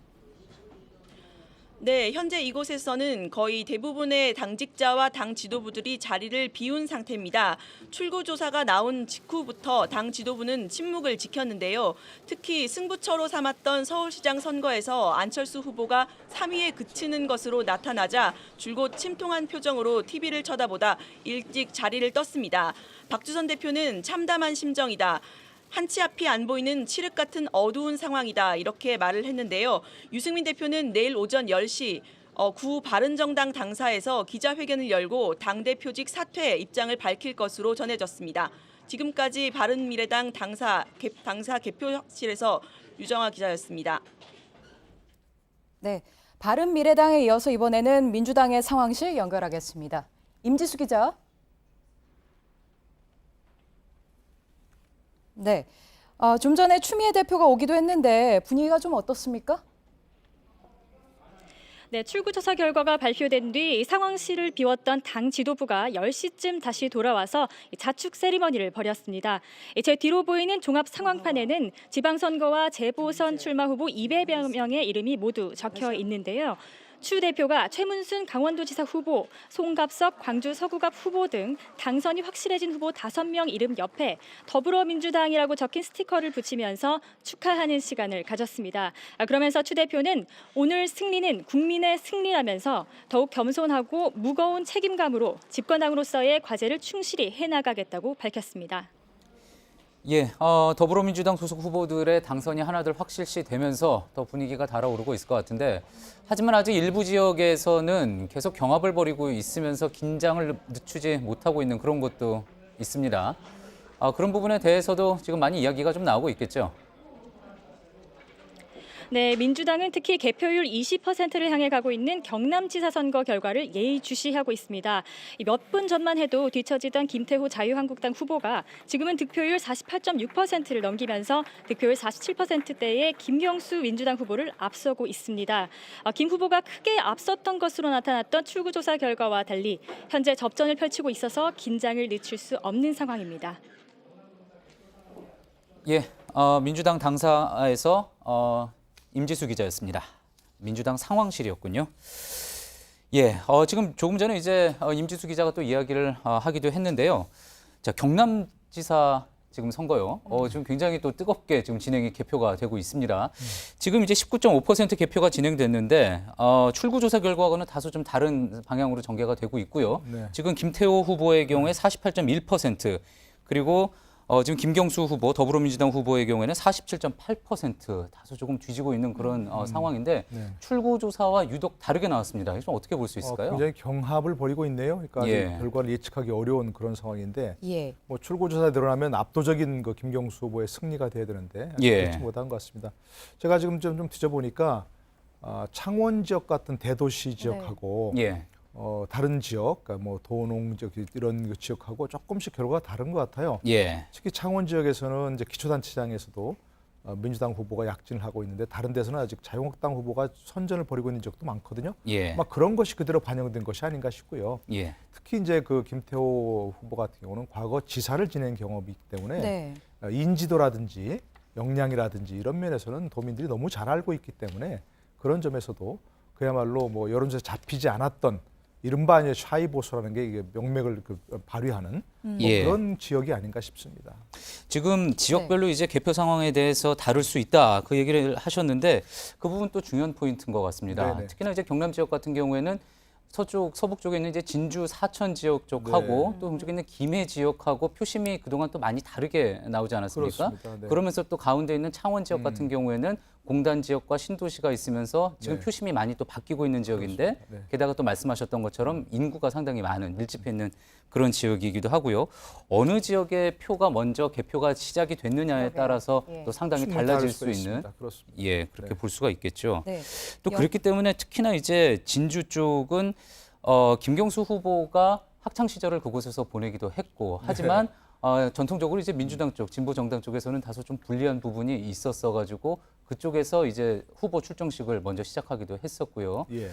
네, 현재 이곳에서는 거의 대부분의 당직자와 당 지도부들이 자리를 비운 상태입니다. 출구조사가 나온 직후부터 당 지도부는 침묵을 지켰는데요. 특히 승부처로 삼았던 서울시장 선거에서 안철수 후보가 3위에 그치는 것으로 나타나자 줄곧 침통한 표정으로 TV를 쳐다보다 일찍 자리를 떴습니다. 박주선 대표는 참담한 심정이다. 한치 앞이 안 보이는 칠흑 같은 어두운 상황이다, 이렇게 말을 했는데요. 유승민 대표는 내일 오전 10시 구 바른정당 당사에서 기자회견을 열고 당대표직 사퇴 입장을 밝힐 것으로 전해졌습니다. 지금까지 바른미래당 당사 개표실에서 유정아 기자였습니다. 네, 바른미래당에 이어서 이번에는 민주당의 상황실 연결하겠습니다. 임지수 기자. 네, 좀 전에 추미애 대표가 오기도 했는데 분위기가 좀 어떻습니까? 네, 출구조사 결과가 발표된 뒤 상황실을 비웠던 당 지도부가 10시쯤 다시 돌아와서 자축 세리머니를 벌였습니다. 제 뒤로 보이는 종합 상황판에는 지방선거와 재보선 출마 후보 200여 명의 이름이 모두 적혀 있는데요. 추 대표가 최문순 강원도지사 후보, 송갑석 광주 서구갑 후보 등 당선이 확실해진 후보 5명 이름 옆에 더불어민주당이라고 적힌 스티커를 붙이면서 축하하는 시간을 가졌습니다. 그러면서 추 대표는 오늘 승리는 국민의 승리라면서 더욱 겸손하고 무거운 책임감으로 집권당으로서의 과제를 충실히 해나가겠다고 밝혔습니다. 예, 더불어민주당 소속 후보들의 당선이 하나둘 확실시 되면서 더 분위기가 달아오르고 있을 것 같은데, 하지만 아직 일부 지역에서는 계속 경합을 벌이고 있으면서 긴장을 늦추지 못하고 있는 그런 것도 있습니다. 그런 부분에 대해서도 지금 많이 이야기가 좀 나오고 있겠죠. 네, 민주당은 특히 개표율 20%를 향해 가고 있는 경남지사 선거 결과를 예의주시하고 있습니다. 몇 분 전만 해도 뒤처지던 김태호 자유한국당 후보가 지금은 득표율 48.6%를 넘기면서 득표율 47%대의 김경수 민주당 후보를 앞서고 있습니다. 김 후보가 크게 앞섰던 것으로 나타났던 출구조사 결과와 달리 현재 접전을 펼치고 있어서 긴장을 늦출 수 없는 상황입니다. 예, 민주당 당사에서 임지수 기자였습니다. 민주당 상황실이었군요. 예, 지금 조금 전에 이제 임지수 기자가 또 이야기를 하기도 했는데요. 자, 경남지사 지금 선거요. 지금 굉장히 또 뜨겁게 지금 개표가 되고 있습니다. 지금 이제 19.5% 개표가 진행됐는데 출구조사 결과와는 다소 좀 다른 방향으로 전개가 되고 있고요. 네. 지금 김태호 후보의 경우에 48.1%, 그리고 지금 김경수 후보, 더불어민주당 후보의 경우에는 47.8%, 다소 조금 뒤지고 있는 그런 상황인데, 네. 출구조사와 유독 다르게 나왔습니다. 좀 어떻게 볼 수 있을까요? 굉장히 경합을 벌이고 있네요. 그러니까 예. 결과를 예측하기 어려운 그런 상황인데, 예. 뭐 출구조사에 드러나면 압도적인 그 김경수 후보의 승리가 돼야 되는데 예. 그렇지 못한 것 같습니다. 제가 지금 좀 뒤져보니까 창원 지역 같은 대도시 지역하고 예. 다른 지역, 그러니까 뭐 도농 지역 이런 그 지역하고 조금씩 결과가 다른 것 같아요. 예. 특히 창원 지역에서는 이제 기초단체장에서도 민주당 후보가 약진을 하고 있는데, 다른 데서는 아직 자유한국당 후보가 선전을 벌이고 있는 지역도 많거든요. 예. 막 그런 것이 그대로 반영된 것이 아닌가 싶고요. 예. 특히 이제 그 김태호 후보 같은 경우는 과거 지사를 지낸 경험이 있기 때문에 네. 인지도라든지 역량이라든지 이런 면에서는 도민들이 너무 잘 알고 있기 때문에 그런 점에서도 그야말로 뭐 여론조사에 잡히지 않았던 이른바 이제 샤이 보수라는 게 이게 명맥을 발휘하는 뭐 예. 그런 지역이 아닌가 싶습니다. 지금 지역별로 이제 개표 상황에 대해서 다룰 수 있다 그 얘기를 하셨는데 그 부분 또 중요한 포인트인 것 같습니다. 네네. 특히나 이제 경남 지역 같은 경우에는 서쪽 서북 쪽에 있는 이제 진주 사천 지역 쪽하고 네. 또 동쪽에 있는 김해 지역하고 표심이 그동안 또 많이 다르게 나오지 않았습니까? 그렇습니다. 네. 그러면서 또 가운데 있는 창원 지역 같은 경우에는 공단 지역과 신도시가 있으면서 지금 네. 표심이 많이 또 바뀌고 있는 지역인데 그렇습니다. 네. 게다가 또 말씀하셨던 것처럼 인구가 상당히 많은 밀집해 있는 그런 지역이기도 하고요. 어느 지역의 표가 먼저 개표가 시작이 됐느냐에 따라서 예. 또 상당히 충분히 달라질 다를 수 수가 있는 있습니다. 그렇습니다. 예 그렇게 네. 볼 수가 있겠죠. 네. 또 그렇기 때문에 특히나 이제 진주 쪽은 김경수 후보가 학창 시절을 그곳에서 보내기도 했고 하지만 전통적으로 이제 민주당 쪽, 진보 정당 쪽에서는 다소 좀 불리한 부분이 있었어가지고 그쪽에서 이제 후보 출정식을 먼저 시작하기도 했었고요. 예.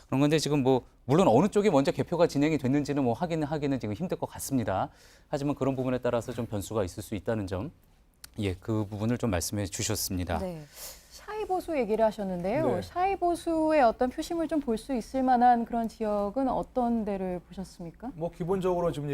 그런 건데 지금 뭐 물론 어느 쪽이 먼저 개표가 진행이 됐는지는 뭐 하기는 지금 힘들 것 같습니다. 하지만 그런 부분에 따라서 좀 변수가 있을 수 있다는 점, 예, 그 부분을 좀 말씀해 주셨습니다. 네. 샤이 보수 얘기를 하셨는데요. 네. 샤이 보수의 어떤 표심을 좀 볼 수 있을 만한 그런 지역은 어떤 데를 보셨습니까? 뭐 기본적으로 지금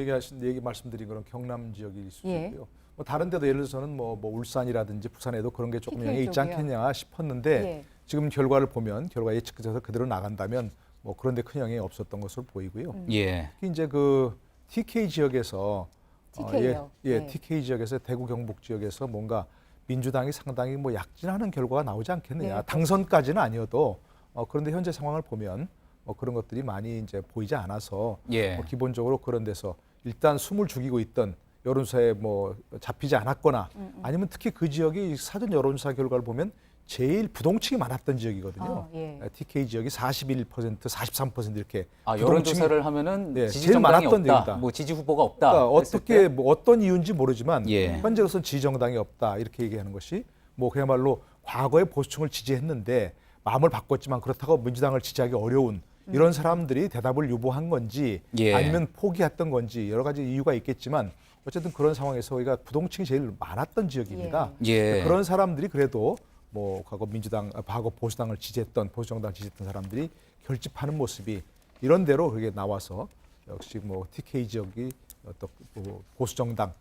말씀드린 그런 경남 지역일 수 예. 있고요. 뭐 다른 데도 예를 들어서는 뭐 울산이라든지 부산에도 그런 게 조금 TK 영향이 있지 쪽이요. 않겠냐 싶었는데 예. 지금 결과를 보면 결과 예측돼서 그대로 나간다면 뭐 그런 데 큰 영향이 없었던 것으로 보이고요. 예. 특히 이제 그 TK 지역에서 TK요. 네. TK 지역에서 대구 경북 지역에서 뭔가 민주당이 상당히 뭐 약진하는 결과가 나오지 않겠느냐. 네. 당선까지는 아니어도 그런데 현재 상황을 보면 그런 것들이 많이 이제 보이지 않아서 예. 기본적으로 그런 데서 일단 숨을 죽이고 있던 여론조사에 뭐 잡히지 않았거나 아니면 특히 그 지역이 사전 여론조사 결과를 보면 제일 부동층이 많았던 지역이거든요. 예. TK 지역이 41%, 43% 이렇게 여론조사를 하면은 네, 지지 제일 정당이 많았던 없다, 데입니다. 뭐 지지 후보가 없다. 그러니까 했을 어떻게 때 뭐 어떤 이유인지 모르지만 예. 현재로서는 지지정당이 없다 이렇게 얘기하는 것이 뭐 그야말로 과거에 보수층을 지지했는데 마음을 바꿨지만 그렇다고 민주당을 지지하기 어려운 이런 사람들이 대답을 유보한 건지 예. 아니면 포기했던 건지 여러 가지 이유가 있겠지만 어쨌든 그런 상황에서 우리가 부동층이 제일 많았던 지역입니다. 예. 그런 사람들이 그래도 뭐 과거 보수당을 지지했던 보수정당을 지지했던 사람들이 결집하는 모습이 이런 데로 그게 나와서 역시 뭐 TK 지역이 어떤 뭐 보수정당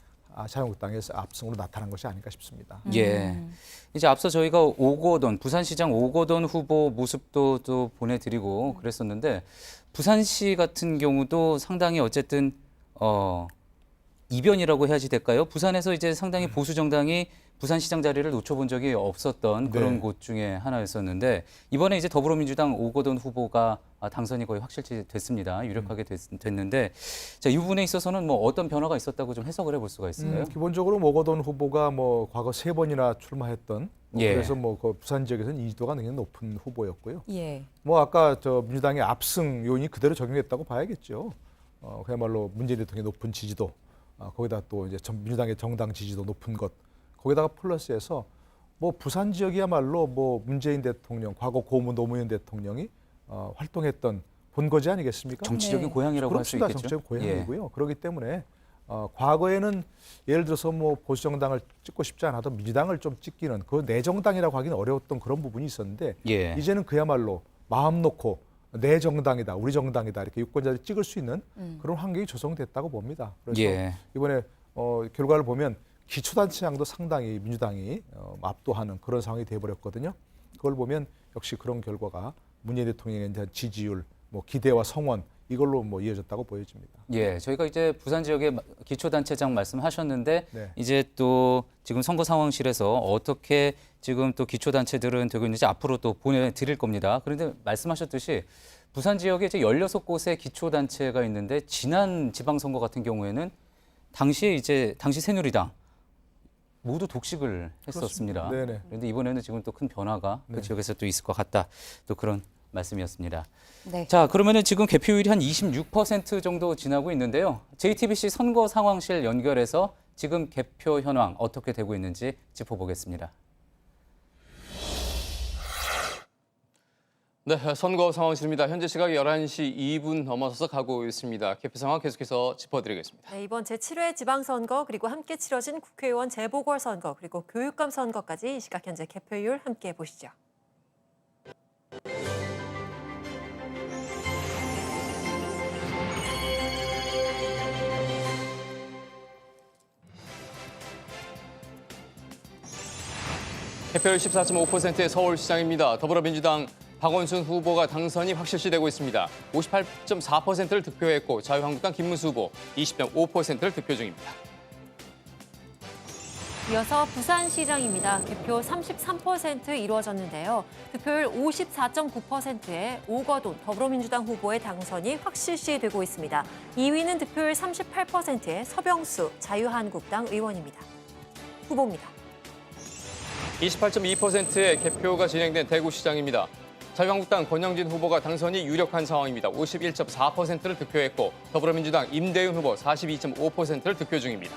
자유한국당의 압승으로 나타난 것이 아닌가 싶습니다. 예. 이제 앞서 저희가 오거돈 부산시장 오거돈 후보 모습도 또 보내드리고 그랬었는데 부산시 같은 경우도 상당히 어쨌든 이변이라고 해야지 될까요? 부산에서 이제 상당히 보수 정당이 부산시장 자리를 놓쳐본 적이 없었던 그런 네. 곳 중에 하나였었는데 이번에 이제 더불어민주당 오거돈 후보가 당선이 거의 확실시 됐습니다. 유력하게 됐는데 자, 이 부분에 있어서는 뭐 어떤 변화가 있었다고 좀 해석을 해볼 수가 있을까요? 기본적으로 오거돈 후보가 뭐 과거 3번이나 출마했던 예. 그래서 뭐 그 부산 지역에서는 인지도가 굉장히 높은 후보였고요. 예. 뭐 아까 저 민주당의 압승 요인이 그대로 적용했다고 봐야겠죠. 그야말로 문재인 대통령의 높은 지지도, 거기다 또 이제 민주당의 정당 지지도 높은 것, 거기다가 플러스해서 뭐 부산 지역이야말로 뭐 문재인 대통령, 과거 고문 노무현 대통령이 활동했던 본거지 아니겠습니까? 정치적인 고향이라고 할 수 있겠죠. 정치적 고향이고요. 그렇기 때문에 과거에는 예를 들어서 뭐 보수정당을 찍고 싶지 않아도 민주당을 좀 찍기는 그 내정당이라고 하기는 어려웠던 그런 부분이 있었는데 예. 이제는 그야말로 마음 놓고 내 정당이다, 우리 정당이다 이렇게 유권자들이 찍을 수 있는 그런 환경이 조성됐다고 봅니다. 그래서 예. 이번에 결과를 보면 기초단체장도 상당히 민주당이 압도하는 그런 상황이 돼버렸거든요. 그걸 보면 역시 그런 결과가 문재인 대통령에 대한 지지율, 뭐 기대와 성원 이걸로 뭐 이어졌다고 보여집니다. 예, 저희가 이제 부산 지역의 기초단체장 말씀하셨는데 네. 이제 또 지금 선거 상황실에서 어떻게 지금 또 기초단체들은 되고 있는지 앞으로 또 보내드릴 겁니다. 그런데 말씀하셨듯이 부산 지역에 이제 16곳의 기초단체가 있는데 지난 지방선거 같은 경우에는 당시 새누리당 모두 독식을 했었습니다. 네네. 그런데 이번에는 지금 또 큰 변화가 그 네. 지역에서 또 있을 것 같다. 또 그런 말씀이었습니다. 네. 자, 그러면은 지금 개표율이 한 26% 정도 지나고 있는데요. JTBC 선거 상황실 연결해서 지금 개표 현황 어떻게 되고 있는지 짚어보겠습니다. 네, 선거 상황실입니다. 현재 시각 11시 2분 넘어서서 가고 있습니다. 개표 상황 계속해서 짚어드리겠습니다. 네, 이번 제7회 지방선거 그리고 함께 치러진 국회의원 재보궐선거 그리고 교육감 선거까지 이 시각 현재 개표율 함께 보시죠. 개표율 14.5%의 서울시장입니다. 더불어민주당 박원순 후보가 당선이 확실시되고 있습니다. 58.4%를 득표했고 자유한국당 김문수 후보 20.5%를 득표 중입니다. 이어서 부산시장입니다. 개표 33% 이루어졌는데요. 득표율 54.9%의 오거돈 더불어민주당 후보의 당선이 확실시되고 있습니다. 2위는 득표율 38%의 서병수 자유한국당 의원입니다. 후보입니다. 28.2%의 개표가 진행된 대구시장입니다. 자유한국당 권영진 후보가 당선이 유력한 상황입니다. 51.4%를 득표했고 더불어민주당 임대윤 후보 42.5%를 득표 중입니다.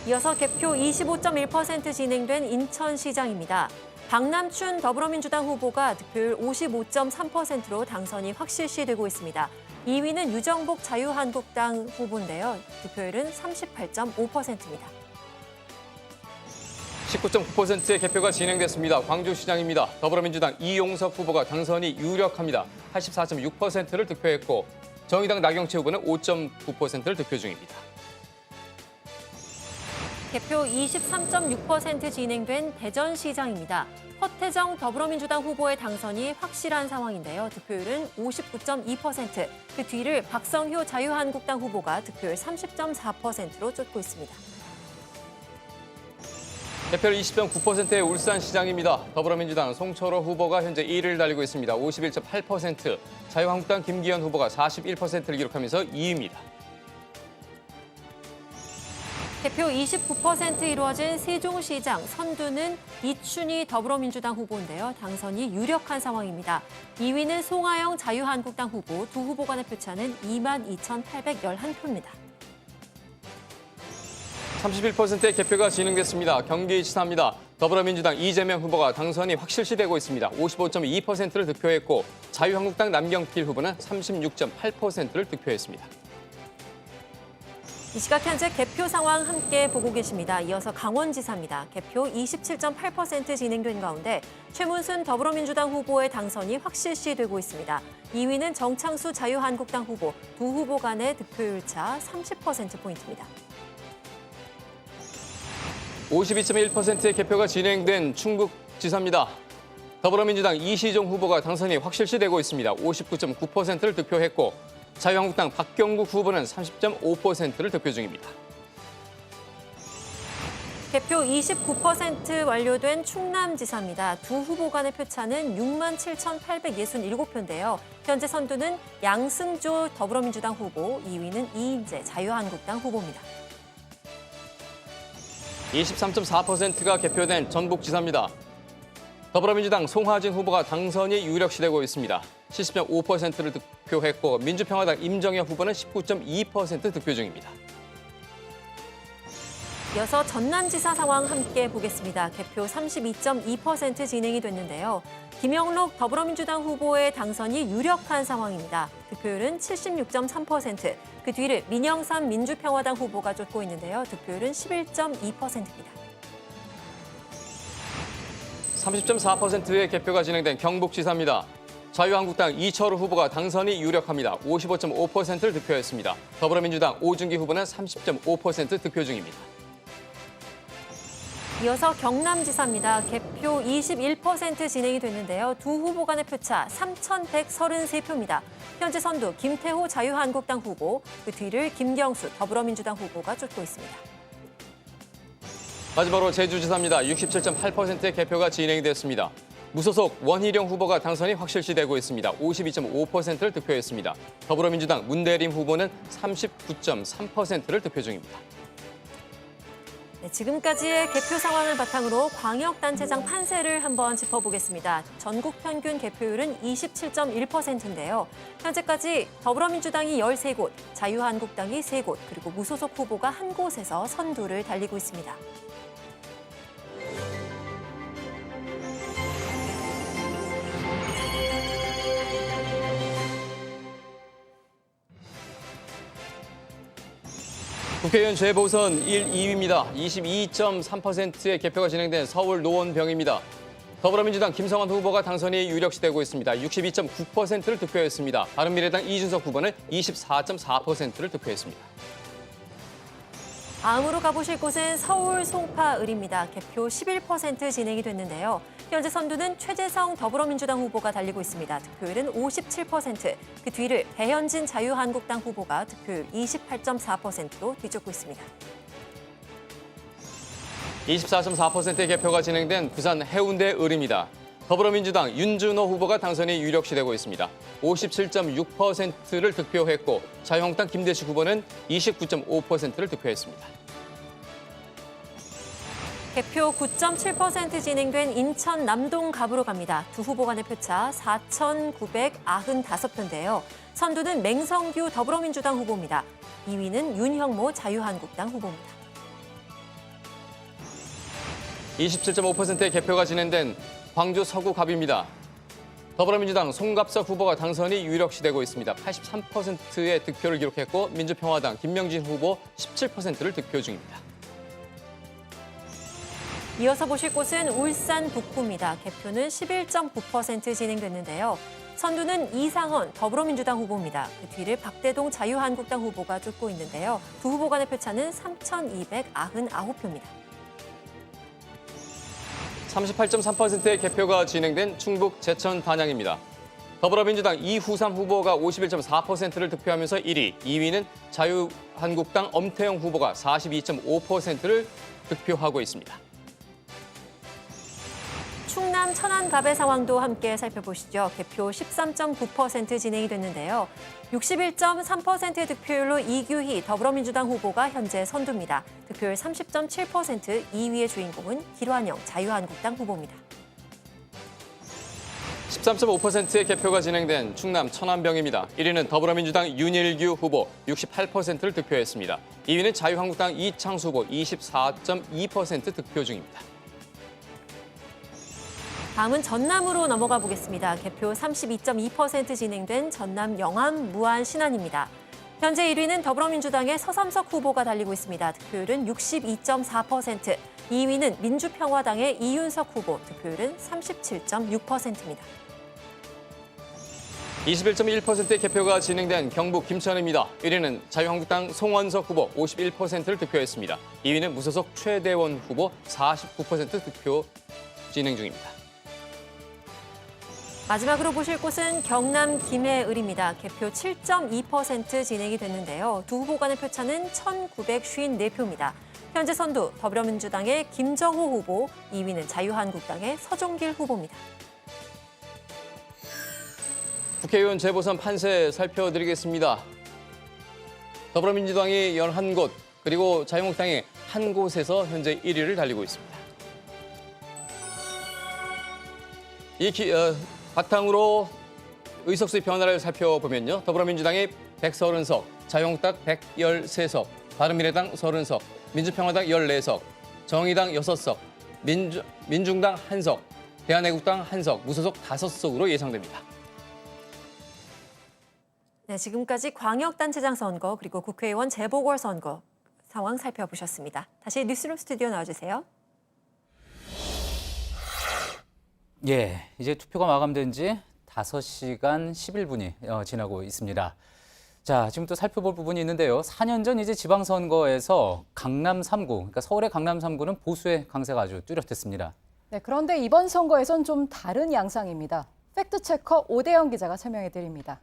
이어서 개표 25.1% 진행된 인천시장입니다. 박남춘 더불어민주당 후보가 득표율 55.3%로 당선이 확실시되고 있습니다. 2위는 유정복 자유한국당 후보인데요. 득표율은 38.5%입니다. 19.9%의 개표가 진행됐습니다. 광주시장입니다. 더불어민주당 이용석 후보가 당선이 유력합니다. 84.6%를 득표했고 정의당 나경채 후보는 5.9%를 득표 중입니다. 개표 23.6% 진행된 대전시장입니다. 허태정 더불어민주당 후보의 당선이 확실한 상황인데요. 득표율은 59.2%, 그 뒤를 박성효 자유한국당 후보가 득표율 30.4%로 쫓고 있습니다. 개표율 20.9%의 울산시장입니다. 더불어민주당 송철호 후보가 현재 1위를 달리고 있습니다. 51.8%, 자유한국당 김기현 후보가 41%를 기록하면서 2위입니다. 개표 29% 이루어진 세종시장 선두는 이춘희 더불어민주당 후보인데요. 당선이 유력한 상황입니다. 2위는 송하영 자유한국당 후보, 두 후보 간의 표차는 22,811표입니다. 31%의 개표가 진행됐습니다. 경기지사입니다. 더불어민주당 이재명 후보가 당선이 확실시되고 있습니다. 55.2%를 득표했고 자유한국당 남경필 후보는 36.8%를 득표했습니다. 이 시각 현재 개표 상황 함께 보고 계십니다. 이어서 강원지사입니다. 개표 27.8% 진행된 가운데 최문순 더불어민주당 후보의 당선이 확실시되고 있습니다. 2위는 정창수 자유한국당 후보, 두 후보 간의 득표율 차 30%포인트입니다. 52.1%의 개표가 진행된 충북지사입니다. 더불어민주당 이시종 후보가 당선이 확실시되고 있습니다. 59.9%를 득표했고 자유한국당 박경국 후보는 30.5%를 득표 중입니다. 개표 29% 완료된 충남지사입니다. 두 후보 간의 표차는 67,867표인데요. 현재 선두는 양승조 더불어민주당 후보, 2위는 이인재 자유한국당 후보입니다. 23.4%가 개표된 전북지사입니다. 더불어민주당 송하진 후보가 당선이 유력시되고 있습니다. 70.5%를 득표했고 민주평화당 임정혁 후보는 19.2% 득표 중입니다. 이어서 전남지사 상황 함께 보겠습니다. 개표 32.2% 진행이 됐는데요. 김영록 더불어민주당 후보의 당선이 유력한 상황입니다. 득표율은 76.3%, 그 뒤를 민영삼 민주평화당 후보가 쫓고 있는데요. 득표율은 11.2%입니다. 30.4%의 개표가 진행된 경북지사입니다. 자유한국당 이철우 후보가 당선이 유력합니다. 55.5%를 득표했습니다. 더불어민주당 오준기 후보는 30.5% 득표 중입니다. 이어서 경남지사입니다. 개표 21% 진행이 됐는데요. 두 후보 간의 표차 3,133표입니다. 현재 선두 김태호 자유한국당 후보, 그 뒤를 김경수 더불어민주당 후보가 쫓고 있습니다. 마지막으로 제주지사입니다. 67.8%의 개표가 진행됐습니다. 무소속 원희룡 후보가 당선이 확실시되고 있습니다. 52.5%를 득표했습니다. 더불어민주당 문대림 후보는 39.3%를 득표 중입니다. 네, 지금까지의 개표 상황을 바탕으로 광역단체장 판세를 한번 짚어보겠습니다. 전국 평균 개표율은 27.1%인데요. 현재까지 더불어민주당이 13곳, 자유한국당이 3곳, 그리고 무소속 후보가 1곳에서 선두를 달리고 있습니다. 국회의원 재보선 1, 2위입니다. 22.3%의 개표가 진행된 서울 노원병입니다. 더불어민주당 김성환 후보가 당선이 유력시되고 있습니다. 62.9%를 득표했습니다. 바른미래당 이준석 후보는 24.4%를 득표했습니다. 다음으로 가보실 곳은 서울 송파을입니다. 개표 11% 진행이 됐는데요. 현재 선두는 최재성 더불어민주당 후보가 달리고 있습니다. 득표율은 57%. 그 뒤를 배현진 자유한국당 후보가 득표율 28.4%로 뒤쫓고 있습니다. 24.4%의 개표가 진행된 부산 해운대을입니다. 더불어민주당 윤준호 후보가 당선이 유력시되고 있습니다. 57.6%를 득표했고 자유한국당 김대식 후보는 29.5%를 득표했습니다. 개표 9.7% 진행된 인천 남동갑으로 갑니다. 두 후보 간의 표차 4,995표인데요. 선두는 맹성규 더불어민주당 후보입니다. 2위는 윤형모 자유한국당 후보입니다. 27.5%의 개표가 진행된 광주 서구갑입니다. 더불어민주당 송갑석 후보가 당선이 유력시되고 있습니다. 83%의 득표를 기록했고 민주평화당 김명진 후보 17%를 득표 중입니다. 이어서 보실 곳은 울산 북구입니다. 개표는 11.9% 진행됐는데요. 선두는 이상헌 더불어민주당 후보입니다. 그 뒤를 박대동 자유한국당 후보가 쫓고 있는데요. 두 후보 간의 표차는 3,299표입니다. 38.3%의 개표가 진행된 충북 제천 단양입니다. 더불어민주당 이후삼 후보가 51.4%를 득표하면서 1위, 2위는 자유한국당 엄태영 후보가 42.5%를 득표하고 있습니다. 충남 천안갑의 상황도 함께 살펴보시죠. 개표 13.9% 진행이 됐는데요. 61.3%의 득표율로 이규희 더불어민주당 후보가 현재 선두입니다. 득표율 30.7%, 2위의 주인공은 길환영 자유한국당 후보입니다. 13.5%의 개표가 진행된 충남 천안병입니다. 1위는 더불어민주당 윤일규 후보 68%를 득표했습니다. 2위는 자유한국당 이창수 후보 24.2% 득표 중입니다. 다음은 전남으로 넘어가 보겠습니다. 개표 32.2% 진행된 전남 영암 무안 신안입니다. 현재 1위는 더불어민주당의 서삼석 후보가 달리고 있습니다. 득표율은 62.4%, 2위는 민주평화당의 이윤석 후보, 득표율은 37.6%입니다. 21.1%의 개표가 진행된 경북 김천입니다. 1위는 자유한국당 송원석 후보 51%를 득표했습니다. 2위는 무소속 최대원 후보 49% 득표 진행 중입니다. 마지막으로 보실 곳은 경남 김해을입니다. 개표 7.2% 진행이 됐는데요. 두 후보 간의 표차는 1,954표입니다. 현재 선두 더불어민주당의 김정호 후보, 2위는 자유한국당의 서종길 후보입니다. 국회의원 재보선 판세 살펴드리겠습니다. 더불어민주당이 11곳, 그리고 자유한국당이 한 곳에서 현재 1위를 달리고 있습니다. 바탕으로 의석수의 변화를 살펴보면요. 더불어민주당이 130석, 자유한국당 113석, 바른미래당 30석, 민주평화당 14석, 정의당 6석, 민중당 1석, 대한애국당 1석, 무소속 5석으로 예상됩니다. 네, 지금까지 광역단체장 선거 그리고 국회의원 재보궐선거 상황 살펴보셨습니다. 다시 뉴스룸 스튜디오 나와주세요. 예, 이제 투표가 마감된 지 5시간 11분이 지나고 있습니다. 자, 지금 또 살펴볼 부분이 있는데요. 4년 전 이제 지방선거에서 강남 3구, 그러니까 서울의 강남 3구는 보수의 강세가 아주 뚜렷했습니다. 네, 그런데 이번 선거에선 좀 다른 양상입니다. 팩트체커 오대영 기자가 설명해 드립니다.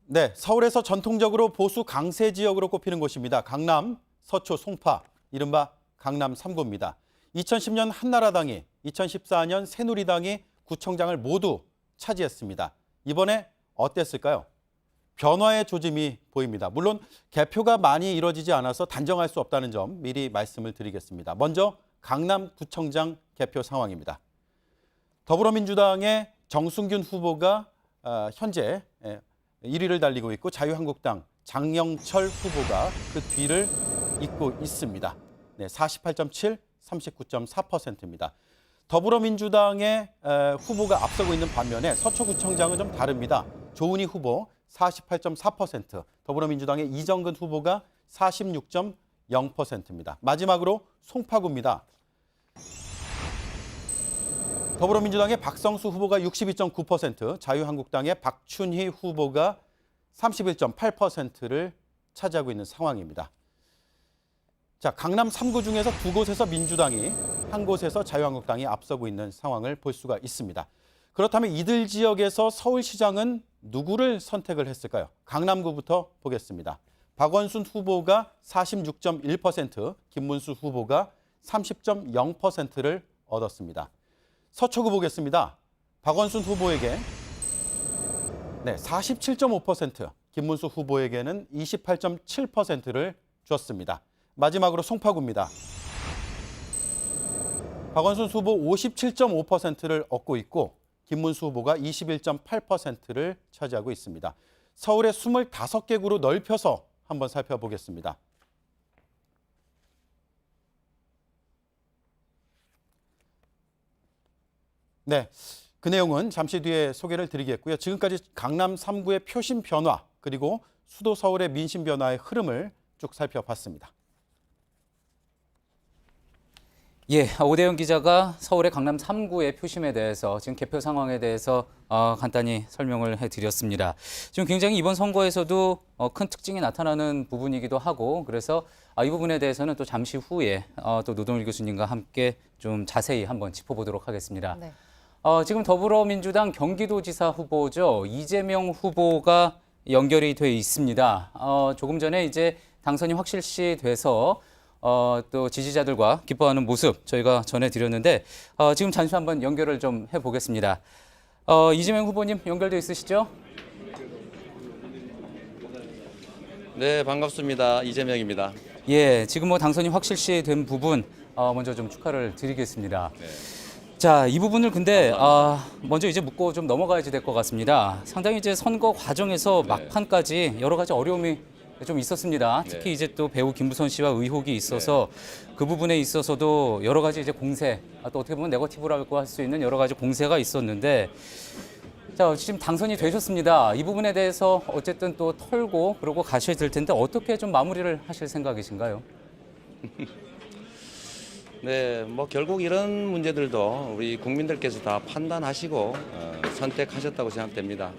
네, 서울에서 전통적으로 보수 강세 지역으로 꼽히는 곳입니다. 강남, 서초, 송파, 이른바 강남 3구입니다. 2010년 한나라당이, 2014년 새누리당이 구청장을 모두 차지했습니다. 이번에 어땠을까요? 변화의 조짐이 보입니다. 물론 개표가 많이 이뤄지지 않아서 단정할 수 없다는 점 미리 말씀을 드리겠습니다. 먼저 강남구청장 개표 상황입니다. 더불어민주당의 정순균 후보가 현재 1위를 달리고 있고 자유한국당 장영철 후보가 그 뒤를 잇고 있습니다. 네, 48.7, 39.4%입니다. 더불어민주당의 후보가 앞서고 있는 반면에 서초구청장은 좀 다릅니다. 조은희 후보 48.4%, 더불어민주당의 이정근 후보가 46.0%입니다. 마지막으로 송파구입니다. 더불어민주당의 박성수 후보가 62.9%, 자유한국당의 박춘희 후보가 31.8%를 차지하고 있는 상황입니다. 자, 강남 3구 중에서 2곳에서 민주당이, 1곳에서 자유한국당이 앞서고 있는 상황을 볼 수가 있습니다. 그렇다면 이들 지역에서 서울시장은 누구를 선택을 했을까요? 강남구부터 보겠습니다. 박원순 후보가 46.1%, 김문수 후보가 30.0%를 얻었습니다. 서초구 보겠습니다. 박원순 후보에게 47.5%, 김문수 후보에게는 28.7%를 줬습니다. 마지막으로 송파구입니다. 박원순 후보 57.5%를 얻고 있고 김문수 후보가 21.8%를 차지하고 있습니다. 서울의 25개 구로 넓혀서 한번 살펴보겠습니다. 네, 그 내용은 잠시 뒤에 소개를 드리겠고요. 지금까지 강남 3구의 표심 변화 그리고 수도 서울의 민심 변화의 흐름을 쭉 살펴봤습니다. 예, 오대영 기자가 서울의 강남 3구의 표심에 대해서 지금 개표 상황에 대해서 간단히 설명을 해드렸습니다. 지금 굉장히 이번 선거에서도 큰 특징이 나타나는 부분이기도 하고 그래서 이 부분에 대해서는 또 잠시 후에 또 노동일 교수님과 함께 좀 자세히 한번 짚어보도록 하겠습니다. 네. 지금 더불어민주당 경기도지사 후보죠. 이재명 후보가 연결이 돼 있습니다. 조금 전에 이제 당선이 확실시 돼서 또 지지자들과 기뻐하는 모습 저희가 전해드렸는데 지금 잠시 한번 연결을 좀 해보겠습니다. 이재명 후보님 연결돼 있으시죠? 네, 반갑습니다. 이재명입니다. 예, 지금 뭐 당선이 확실시 된 부분 먼저 좀 축하를 드리겠습니다. 네. 자, 이 부분을 근데 먼저 이제 묻고 좀 넘어가야지 될 것 같습니다. 상당히 이제 선거 과정에서 막판까지 여러 가지 어려움이 좀 있었습니다. 특히 이제 또 배우 김부선 씨와 의혹이 있어서 그 부분에 있어서도 여러 가지 이제 공세, 또 어떻게 보면 네거티브라고 할 수 있는 여러 가지 공세가 있었는데 자, 지금 당선이 되셨습니다. 이 부분에 대해서 어쨌든 또 털고 그러고 가셔야 될 텐데 어떻게 좀 마무리를 하실 생각이신가요? 네, 뭐 결국 이런 문제들도 우리 국민들께서 다 판단하시고 선택하셨다고 생각됩니다.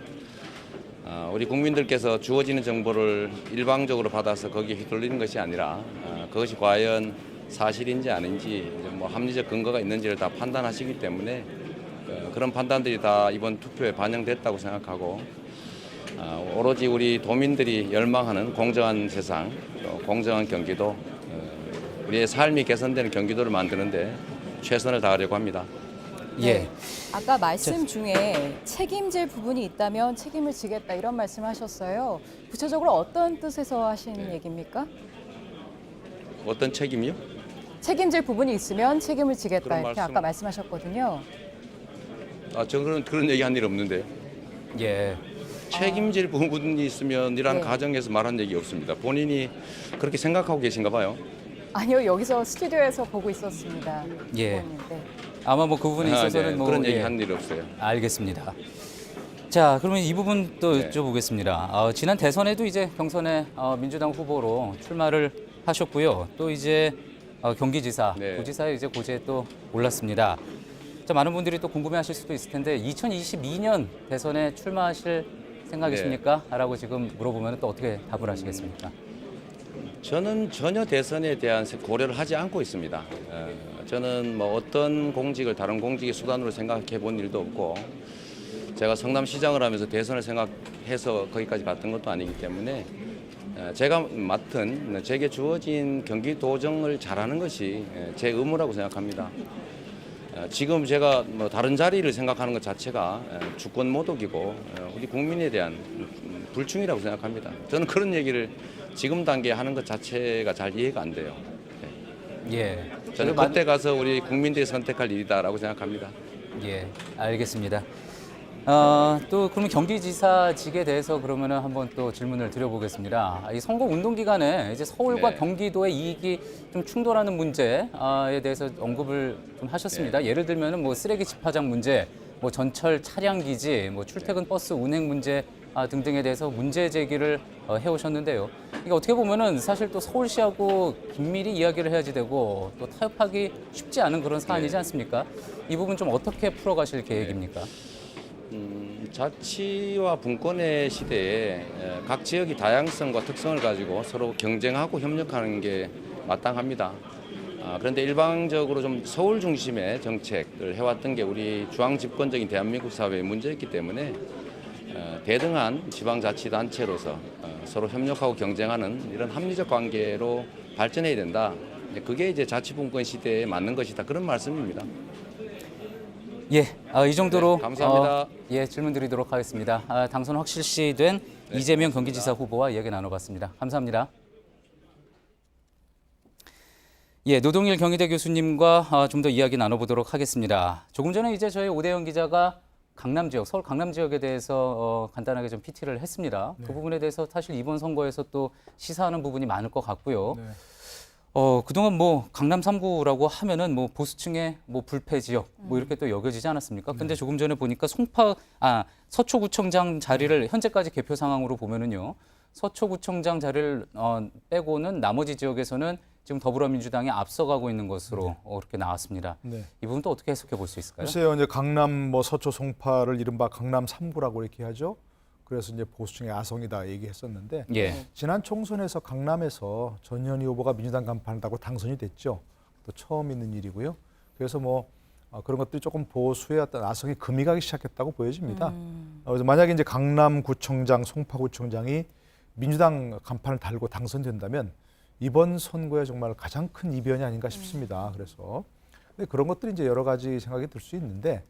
우리 국민들께서 주어지는 정보를 일방적으로 받아서 거기에 휘둘리는 것이 아니라 그것이 과연 사실인지 아닌지 뭐 합리적 근거가 있는지를 다 판단하시기 때문에 그런 판단들이 다 이번 투표에 반영됐다고 생각하고 오로지 우리 도민들이 열망하는 공정한 세상, 또 공정한 경기도, 우리의 삶이 개선되는 경기도를 만드는데 최선을 다하려고 합니다. 예. 아까 말씀 중에 책임질 부분이 있다면 책임을 지겠다 이런 말씀하셨어요. 구체적으로 어떤 뜻에서 하신 얘기입니까? 어떤 책임이요? 책임질 부분이 있으면 책임을 지겠다 그런 이렇게 말씀- 아까 말씀하셨거든요. 저는 그런 얘기 한 일 없는데요. 예. 책임질 부분이 있으면 이러한 네. 가정에서 말한 얘기 없습니다. 본인이 그렇게 생각하고 계신가 봐요. 아니요, 여기서 스튜디오에서 보고 있었습니다. 예. 후보님, 네. 아마 뭐 그 부분에 있어서는 네, 뭐 그런 얘기 예. 한 일 없어요. 알겠습니다. 자, 그러면 이 부분 또 네. 여쭤보겠습니다. 지난 대선에도 이제 경선에 민주당 후보로 출마를 하셨고요. 또 이제 경기지사, 네. 도지사에 이제 고지에 또 올랐습니다. 자, 많은 분들이 또 궁금해하실 수도 있을 텐데 2022년 대선에 출마하실 생각이십니까? 라고 지금 물어보면 또 어떻게 답을 하시겠습니까? 저는 전혀 대선에 대한 고려를 하지 않고 있습니다. 저는 뭐 어떤 공직을 다른 공직의 수단으로 생각해 본 일도 없고 제가 성남시장을 하면서 대선을 생각해서 거기까지 갔던 것도 아니기 때문에 제가 맡은 제게 주어진 경기도정을 잘하는 것이 제 의무라고 생각합니다. 지금 제가 뭐 다른 자리를 생각하는 것 자체가 주권 모독이고 우리 국민에 대한 불충이라고 생각합니다. 저는 그런 얘기를 지금 단계에 하는 것 자체가 잘 이해가 안 돼요. 예. 저는 그때 가서 우리 국민들이 선택할 일이다라고 생각합니다. 예, 알겠습니다. 또 그러면 경기지사직에 대해서 그러면은 한번 또 질문을 드려보겠습니다. 이 선거 운동 기간에 이제 서울과 네. 경기도의 이익이 좀 충돌하는 문제에 대해서 언급을 좀 하셨습니다. 네. 예를 들면은 뭐 쓰레기 집화장 문제, 뭐 전철 차량 기지, 뭐 출퇴근 버스 운행 문제 등등에 대해서 문제 제기를 해오셨는데요. 이게 어떻게 보면은 사실 또 서울시하고 긴밀히 이야기를 해야지 되고 또 타협하기 쉽지 않은 그런 사안이지 네. 않습니까? 이 부분 좀 어떻게 풀어가실 계획입니까? 자치와 분권의 시대에 각 지역이 다양성과 특성을 가지고 서로 경쟁하고 협력하는 게 마땅합니다. 그런데 일방적으로 좀 서울 중심의 정책을 해왔던 게 우리 중앙 집권적인 대한민국 사회의 문제였기 때문에 대등한 지방자치단체로서 서로 협력하고 경쟁하는 이런 합리적 관계로 발전해야 된다. 그게 이제 자치분권 시대에 맞는 것이다. 그런 말씀입니다. 예, 이 정도로 네, 감사합니다. 예, 질문 드리도록 하겠습니다. 당선 확실시된 이재명 경기지사 후보와 이야기 나눠봤습니다. 감사합니다. 예, 노동일 경희대 교수님과 좀 더 이야기 나눠보도록 하겠습니다. 조금 전에 이제 저희 오대영 기자가 강남 지역, 서울 강남 지역에 대해서 간단하게 좀 PT를 했습니다. 네. 그 부분에 대해서 사실 이번 선거에서 또 시사하는 부분이 많을 것 같고요. 네. 그동안 뭐 강남 3구라고 하면은 뭐 보수층의 뭐 불패 지역 뭐 이렇게 또 여겨지지 않았습니까? 근데 조금 전에 보니까 서초구청장 자리를 현재까지 개표 상황으로 보면은요. 서초구청장 자리를 빼고는 나머지 지역에서는 지금 더불어민주당이 앞서가고 있는 것으로 그렇게 나왔습니다. 네. 이 부분 또 어떻게 해석해 볼 수 있을까요? 글쎄요, 이제 강남 뭐 서초 송파를 이른바 강남 3구라고 이렇게 하죠. 그래서 이제 보수층의 아성이다 얘기했었는데 예. 지난 총선에서 강남에서 전현희 후보가 민주당 간판다고 당선이 됐죠. 또 처음 있는 일이고요. 그래서 뭐 그런 것들이 조금 보수의 어떤 아성이 금이 가기 시작했다고 보여집니다. 그래서 만약에 이제 강남구청장, 송파구청장이 민주당 간판을 달고 당선된다면 이번 선거에 정말 가장 큰 이변이 아닌가 싶습니다. 그래서 근데 그런 것들이 이제 여러 가지 생각이 들 수 있는데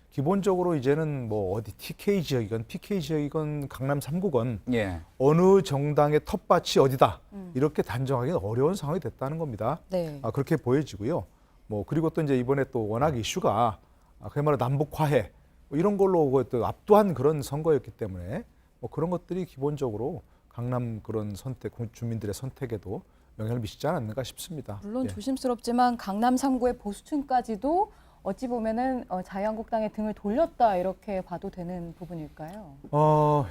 기본적으로 이제는 뭐 어디 TK 지역이건 PK 지역이건 강남 3구건 예. 어느 정당의 텃밭이 어디다 이렇게 단정하기는 어려운 상황이 됐다는 겁니다. 네. 그렇게 보여지고요. 뭐 그리고 또 이제 이번에 또 워낙 이슈가 그야말로 남북 화해 뭐 이런 걸로 또 압도한 그런 선거였기 때문에 뭐 그런 것들이 기본적으로 강남 그런 선택 주민들의 선택에도 영향을 미치지 않았는가 싶습니다. 물론 예. 조심스럽지만 강남 3구의 보수층까지도 어찌 보면은 자유한국당의 등을 돌렸다 이렇게 봐도 되는 부분일까요?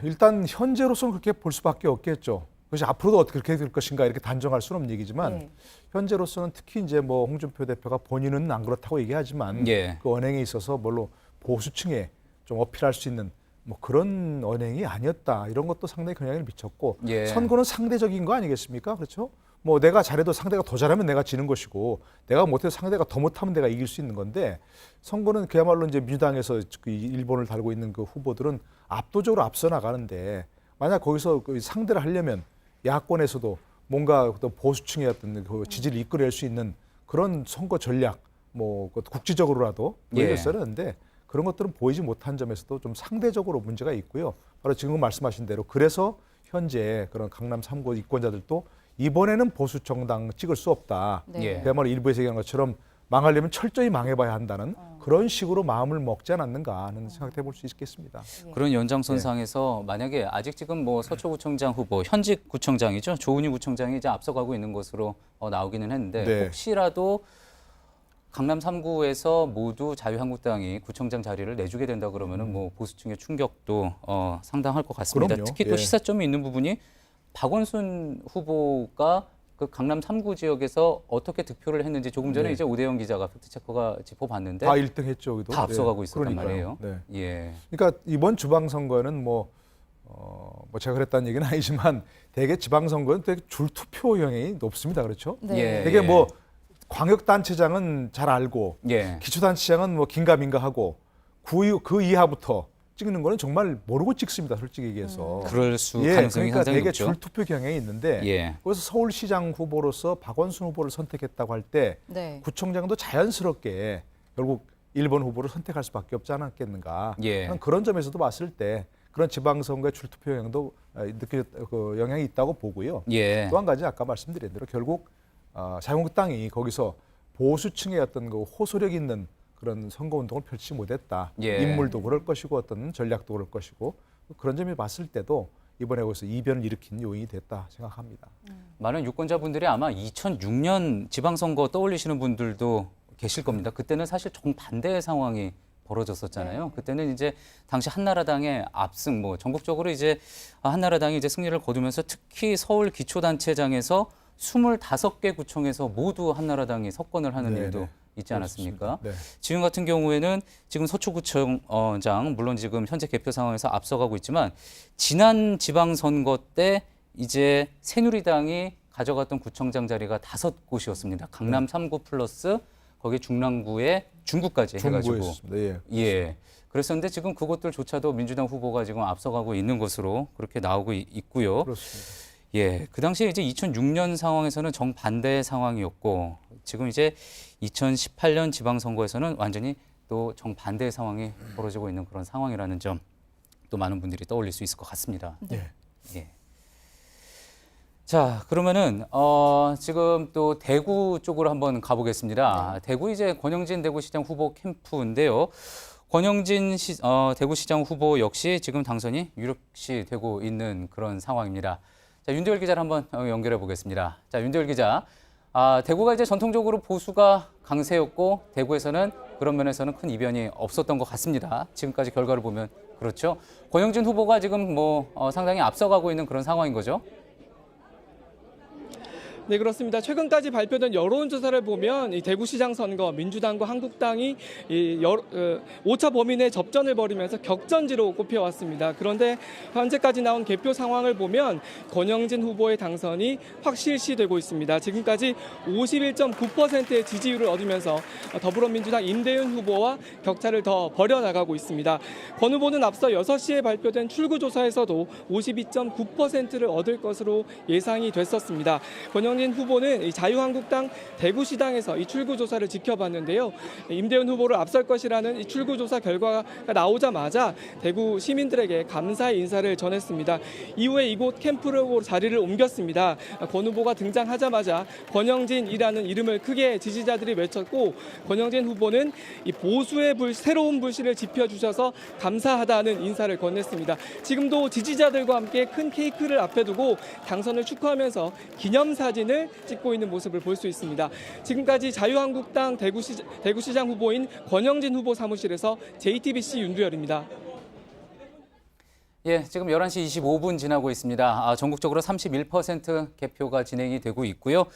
일단 현재로서는 그렇게 볼 수밖에 없겠죠. 그래서 앞으로도 어떻게 그렇게 될 것인가 이렇게 단정할 수는 없는 얘기지만 네. 현재로서는 특히 이제 뭐 홍준표 대표가 본인은 안 그렇다고 얘기하지만 예. 그 언행에 있어서 뭘로 보수층에 좀 어필할 수 있는 뭐 그런 언행이 아니었다 이런 것도 상당히 영향을 미쳤고 예. 선거는 상대적인 거 아니겠습니까? 그렇죠? 뭐 내가 잘해도 상대가 더 잘하면 내가 지는 것이고 내가 못해도 상대가 더 못하면 내가 이길 수 있는 건데 선거는 그야말로 이제 민주당에서 그 일본을 달고 있는 그 후보들은 압도적으로 앞서 나가는데 만약 거기서 그 상대를 하려면 야권에서도 뭔가 또 보수층의 어떤 그 지지를 이끌어낼 수 있는 그런 선거 전략 뭐 국지적으로라도 보여줬어야 하는데 그런 것들은 보이지 못한 점에서도 좀 상대적으로 문제가 있고요. 바로 지금 말씀하신 대로 그래서 현재 그런 강남 3구 이권자들도 이번에는 보수 정당 찍을 수 없다. 네. 그야말로 일부에서 얘기한 것처럼 망하려면 철저히 망해봐야 한다는 그런 식으로 마음을 먹지 않았는가 하는 생각해 볼 수 있겠습니다. 그런 연장선상에서 만약에 아직 지금 뭐 서초구청장 후보 현직 구청장이죠 조은희 구청장이 이제 앞서가고 있는 것으로 나오기는 했는데 네. 혹시라도 강남 3구에서 모두 자유한국당이 구청장 자리를 내주게 된다 그러면은 뭐 보수층의 충격도 상당할 것 같습니다. 그럼요. 특히 또 예. 시사점이 있는 부분이 박원순 후보가 그 강남 3구 지역에서 어떻게 득표를 했는지 조금 전에 네. 이제 오대영 기자가 팩트체커가 짚어봤는데 다 1등 했죠. 여기도. 다 앞서가고 네. 있었단 그러니까요. 말이에요. 네. 예. 그러니까 이번 지방선거는 뭐 제가 그랬다는 얘기는 아니지만 대개 지방선거는 되게 줄투표형이 높습니다. 그렇죠? 네. 예. 되게 뭐 광역단체장은 잘 알고 예. 기초단체장은 뭐 긴가민가하고 그 이하부터 찍는 거는 정말 모르고 찍습니다. 솔직히 얘기해서. 그럴 수 가능성이 그러니까 상당히 되게 높죠. 줄투표 경향이 있는데 예. 그래서 서울시장 후보로서 박원순 후보를 선택했다고 할 때 네. 구청장도 자연스럽게 결국 1번 후보를 선택할 수밖에 없지 않았겠는가. 예. 그런 점에서도 봤을 때 그런 지방선거의 줄투표 영향도 그 영향이 있다고 보고요. 예. 또 한 가지 아까 말씀드린 대로 결국 자유한국당이 거기서 보수층의 어떤 그 호소력 있는 그런 선거운동을 펼치지 못했다. 예. 인물도 그럴 것이고 어떤 전략도 그럴 것이고 그런 점에 봤을 때도 이번에 거기서 이변을 일으킨 요인이 됐다 생각합니다. 많은 유권자분들이 아마 2006년 지방선거 떠올리시는 분들도 계실 겁니다. 그때는 사실 정반대의 상황이 벌어졌었잖아요. 그때는 이제 당시 한나라당의 압승, 뭐 전국적으로 이제 한나라당이 이제 승리를 거두면서 특히 서울 기초단체장에서 25개 구청에서 모두 한나라당이 석권을 하는 네네. 일도 있지 않았습니까? 네. 지금 같은 경우에는 지금 서초구청장 물론 지금 현재 개표 상황에서 앞서가고 있지만 지난 지방선거 때 이제 새누리당이 가져갔던 구청장 자리가 5곳이었습니다. 강남 3구 플러스 거기 중랑구에 중구까지 해가지고. 있습니다. 예. 예. 그랬었는데 지금 그것들조차도 민주당 후보가 지금 앞서가고 있는 것으로 그렇게 나오고 있고요. 그렇습니다. 예, 그 당시에 이제 2006년 상황에서는 정반대의 상황이었고 지금 이제 2018년 지방선거에서는 완전히 또 정반대의 상황이 벌어지고 있는 그런 상황이라는 점 또 많은 분들이 떠올릴 수 있을 것 같습니다. 예. 예. 자, 그러면은 지금 또 대구 쪽으로 한번 가보겠습니다. 대구 이제 권영진 대구시장 후보 캠프인데요. 권영진 대구시장 후보 역시 지금 당선이 유력시 되고 있는 그런 상황입니다. 자, 윤대열 기자를 한번 연결해 보겠습니다. 자, 윤대열 기자. 대구가 이제 전통적으로 보수가 강세였고 대구에서는 그런 면에서는 큰 이변이 없었던 것 같습니다. 지금까지 결과를 보면 그렇죠. 권영진 후보가 지금 상당히 앞서가고 있는 그런 상황인 거죠. 네, 그렇습니다. 최근까지 발표된 여론조사를 보면 이 대구시장 선거 민주당과 한국당이 5차 범위 내 접전을 벌이면서 격전지로 꼽혀왔습니다. 그런데 현재까지 나온 개표 상황을 보면 권영진 후보의 당선이 확실시되고 있습니다. 지금까지 51.9%의 지지율을 얻으면서 더불어민주당 임대윤 후보와 격차를 더 벌여나가고 있습니다. 권 후보는 앞서 6시에 발표된 출구조사에서도 52.9%를 얻을 것으로 예상이 됐었습니다. 권영진 후보는 이 자유한국당 대구시당에서 이 출구조사를 지켜봤는데요. 임대윤 후보를 앞설 것이라는 이 출구조사 결과가 나오자마자 대구 시민들에게 감사의 인사를 전했습니다. 이후에 이곳 캠프로 자리를 옮겼습니다. 권 후보가 등장하자마자 권영진이라는 이름을 크게 지지자들이 외쳤고 권영진 후보는 이 보수의 새로운 불씨를 지펴주셔서 감사하다는 인사를 건넸습니다. 지금도 지지자들과 함께 큰 케이크를 앞에 두고 당선을 축하하면서 기념사진을 찍고 있는 모습을 볼 수 있습니다. 지금까지 자유한국당 대구시장 후보인 권영진 후보 사무실에서 JTBC 윤두열입니다. 예, 지금 11시 25분 지나고 있습니다. 전국적으로 31% 개표가 진행이 되고 있고요.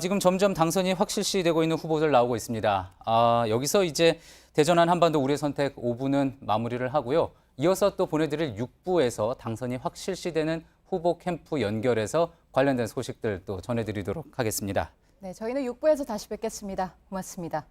지금 점점 당선이 확실시되고 있는 후보들 나오고 있습니다. 여기서 이제 대전한 한반도 우리의 선택 5부는 마무리를 하고요. 이어서 또 보내드릴 6부에서 당선이 확실시되는 후보 캠프 연결해서 관련된 소식들 또 전해드리도록 하겠습니다. 네, 저희는 6부에서 다시 뵙겠습니다. 고맙습니다.